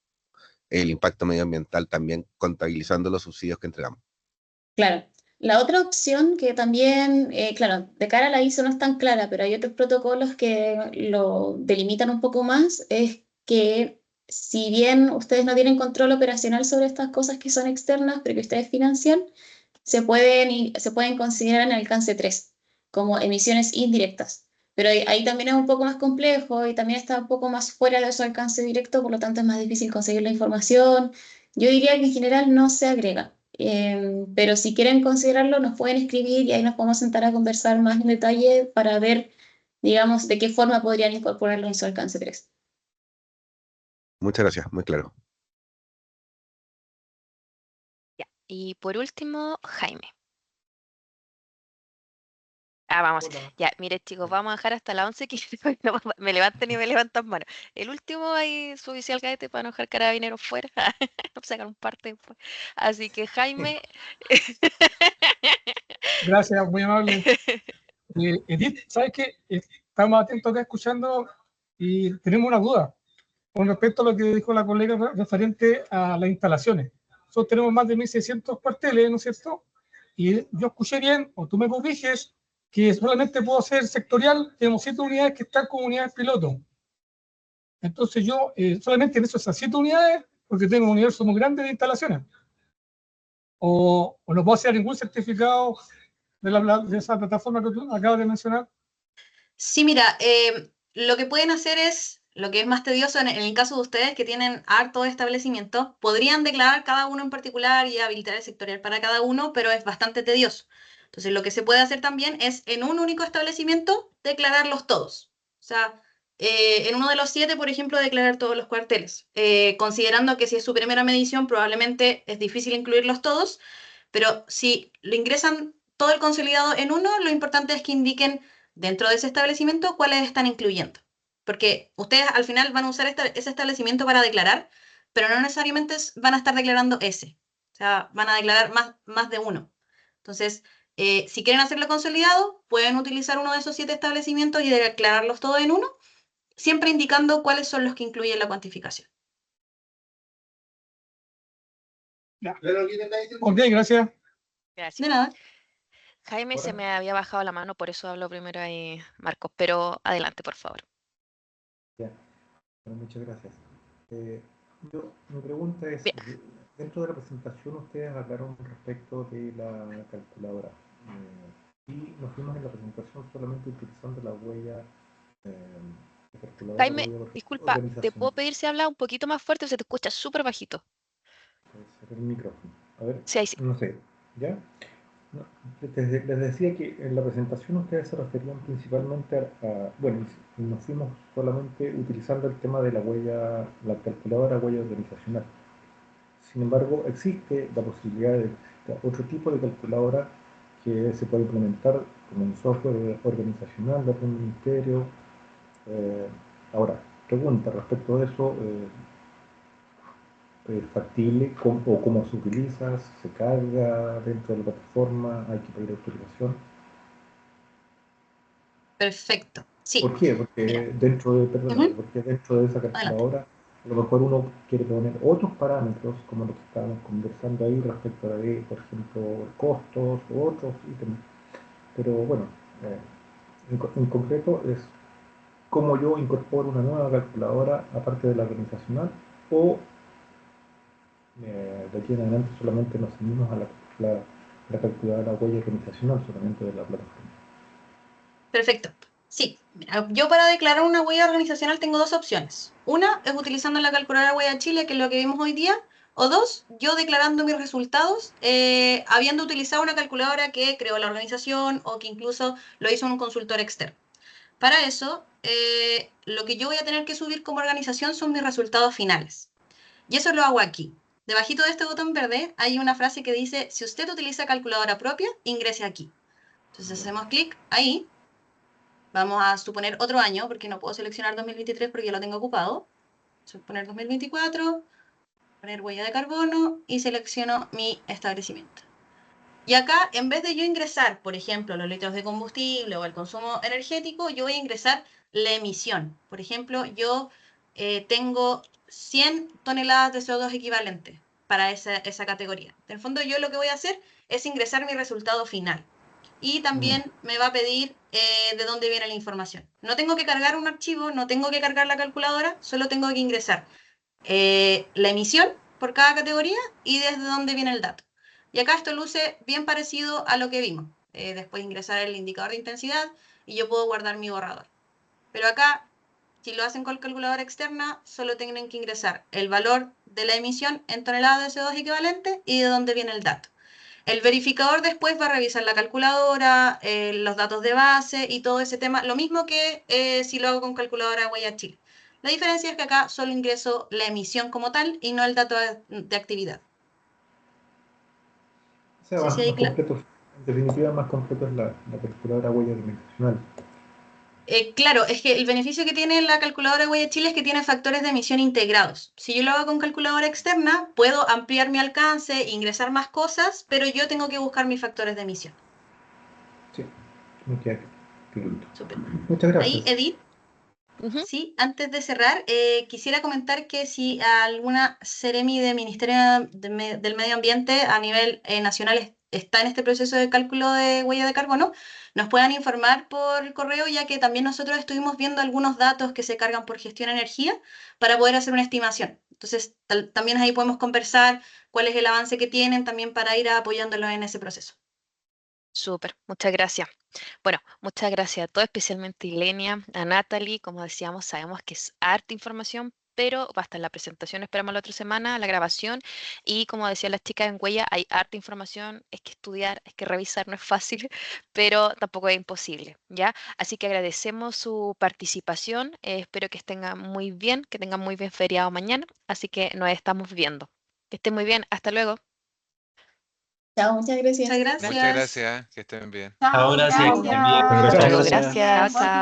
[SPEAKER 9] es el impacto medioambiental también contabilizando los subsidios que entregamos.
[SPEAKER 3] Claro. La otra opción que también, claro, de cara a la ISO no es tan clara, pero hay otros protocolos que lo delimitan un poco más, es que si bien ustedes no tienen control operacional sobre estas cosas que son externas, pero que ustedes financian, se pueden considerar en alcance 3 como emisiones indirectas. Pero ahí también es un poco más complejo y también está un poco más fuera de su alcance directo, por lo tanto es más difícil conseguir la información. Yo diría que en general no se agrega. Pero si quieren considerarlo, nos pueden escribir y ahí nos podemos sentar a conversar más en detalle para ver, digamos, de qué forma podrían incorporarlo en su alcance 3.
[SPEAKER 9] Muchas gracias, muy claro.
[SPEAKER 1] Ya. Y por último, Jaime. Vamos.
[SPEAKER 4] Hola.
[SPEAKER 1] Ya, mire, chicos, vamos a dejar hasta las 11 que no me levanten y me levantan manos. El último ahí, su oficial cadete para no dejar carabineros fuera. Sacar un parte después. Así que Jaime.
[SPEAKER 10] Gracias, muy amable. Edith, ¿sabes qué? Estamos atentos acá escuchando y tenemos una duda con respecto a lo que dijo la colega referente a las instalaciones. Nosotros tenemos más de 1.600 cuarteles, ¿no es cierto? Y yo escuché bien, o tú me corriges, que solamente puedo ser sectorial, tenemos 7 unidades que están como unidades piloto. Entonces yo solamente en esas 7 unidades, porque tengo un universo muy grande de instalaciones. O no puedo hacer ningún certificado de esa plataforma que tú acabas de mencionar.
[SPEAKER 2] Sí, mira, lo que pueden hacer es, lo que es más tedioso en el caso de ustedes que tienen harto establecimiento, podrían declarar cada uno en particular y habilitar el sectorial para cada uno, pero es bastante tedioso. Entonces, lo que se puede hacer también es en un único establecimiento declararlos todos. O sea, en uno de los 7, por ejemplo, declarar todos los cuarteles, considerando que si es su primera medición probablemente es difícil incluirlos todos, pero si lo ingresan todo el consolidado en uno, lo importante es que indiquen dentro de ese establecimiento cuáles están incluyendo, porque ustedes al final van a usar ese establecimiento para declarar, pero no necesariamente van a estar declarando ese, o sea, van a declarar más de uno. Entonces, si quieren hacerlo consolidado, pueden utilizar uno de esos 7 establecimientos y declararlos todos en uno, siempre indicando cuáles son los que incluyen la cuantificación.
[SPEAKER 10] Ya. Ok, gracias.
[SPEAKER 1] Gracias.
[SPEAKER 2] De nada.
[SPEAKER 1] Jaime, se me había bajado la mano, por eso hablo primero ahí, Marcos, pero adelante, por favor.
[SPEAKER 11] Ya, bueno, muchas gracias. Mi pregunta es,
[SPEAKER 1] Bien.
[SPEAKER 11] dentro de la presentación ustedes hablaron respecto de la calculadora y nos fuimos en la presentación solamente utilizando la huella de calculadora.
[SPEAKER 1] Jaime, disculpa, ¿te puedo pedir si hablas un poquito más fuerte o se te escucha súper bajito?
[SPEAKER 11] El micrófono. A ver,
[SPEAKER 1] Sí, ahí sí.
[SPEAKER 11] no sé, ¿ya? No, les decía que en la presentación ustedes se referían principalmente bueno, nos fuimos solamente utilizando el tema de la huella, la calculadora huella organizacional. Sin embargo, existe la posibilidad de otro tipo de calculadora que se puede implementar como un software organizacional de algún ministerio. Ahora, pregunta respecto a eso, ¿es factible o cómo se utiliza? ¿Se carga dentro de la plataforma? ¿Hay que pedir autorización?
[SPEAKER 2] Perfecto. Sí.
[SPEAKER 11] ¿Por qué? Porque porque dentro de esa calculadora a lo mejor uno quiere poner otros parámetros, como lo que estábamos conversando ahí respecto de, por ejemplo, costos u otros ítems. Pero bueno, en concreto es cómo yo incorporo una nueva calculadora aparte de la organizacional o de aquí en adelante solamente nos ceñimos a la calculadora huella organizacional solamente de la plataforma.
[SPEAKER 2] Perfecto. Sí, mira, yo para declarar una huella organizacional tengo 2 opciones. Una es utilizando la calculadora Huella Chile, que es lo que vimos hoy día, o 2, yo declarando mis resultados, habiendo utilizado una calculadora que creó la organización o que incluso lo hizo un consultor externo. Para eso, lo que yo voy a tener que subir como organización son mis resultados finales. Y eso lo hago aquí. Debajito de este botón verde hay una frase que dice, si usted utiliza calculadora propia, ingrese aquí. Entonces hacemos clic ahí. Vamos a suponer otro año, porque no puedo seleccionar 2023 porque ya lo tengo ocupado. Suponer 2024, poner huella de carbono y selecciono mi establecimiento. Y acá, en vez de yo ingresar, por ejemplo, los litros de combustible o el consumo energético, yo voy a ingresar la emisión. Por ejemplo, yo tengo 100 toneladas de CO2 equivalentes para esa categoría. En el fondo, yo lo que voy a hacer es ingresar mi resultado final. Y también me va a pedir de dónde viene la información. No tengo que cargar un archivo, no tengo que cargar la calculadora, solo tengo que ingresar la emisión por cada categoría y desde dónde viene el dato. Y acá esto luce bien parecido a lo que vimos. Después ingresar el indicador de intensidad y yo puedo guardar mi borrador. Pero acá, si lo hacen con calculadora externa, solo tienen que ingresar el valor de la emisión en toneladas de CO2 equivalente y de dónde viene el dato. El verificador después va a revisar la calculadora, los datos de base y todo ese tema, lo mismo que si lo hago con calculadora Huella Chile. La diferencia es que acá solo ingreso la emisión como tal y no el dato de actividad.
[SPEAKER 11] O sea, más completo, en definitiva, más completo es la calculadora huella organizacional.
[SPEAKER 2] Claro, es que el beneficio que tiene la calculadora Huella Chile es que tiene factores de emisión integrados. Si yo lo hago con calculadora externa, puedo ampliar mi alcance, ingresar más cosas, pero yo tengo que buscar mis factores de emisión.
[SPEAKER 11] Sí, me queda claro. Muchas gracias.
[SPEAKER 2] Ahí, Edith. Sí, antes de cerrar, quisiera comentar que si alguna Seremi del Ministerio del Medio Ambiente a nivel nacional está en este proceso de cálculo de huella de carbono, nos puedan informar por correo, ya que también nosotros estuvimos viendo algunos datos que se cargan por gestión de energía para poder hacer una estimación. Entonces, también ahí podemos conversar cuál es el avance que tienen también para ir apoyándolos en ese proceso.
[SPEAKER 1] Súper, muchas gracias. Bueno, muchas gracias a todos, especialmente a Ilenia, a Natalie. Como decíamos, sabemos que es harta información, pero hasta la presentación esperamos la otra semana, la grabación, y como decía las chicas en Huella, hay harta información, es que estudiar, es que revisar no es fácil, pero tampoco es imposible, ¿ya? Así que agradecemos su participación, espero que estén muy bien, que tengan muy bien feriado mañana, así que nos estamos viendo. Que estén muy bien, hasta luego.
[SPEAKER 3] Chao, muchas gracias.
[SPEAKER 2] Muchas gracias.
[SPEAKER 12] Muchas gracias, que estén bien.
[SPEAKER 13] Chao, gracias.
[SPEAKER 4] Gracias.
[SPEAKER 13] También.
[SPEAKER 10] Muchas
[SPEAKER 1] Chao,
[SPEAKER 10] gracias.
[SPEAKER 1] gracias. Chao, chao.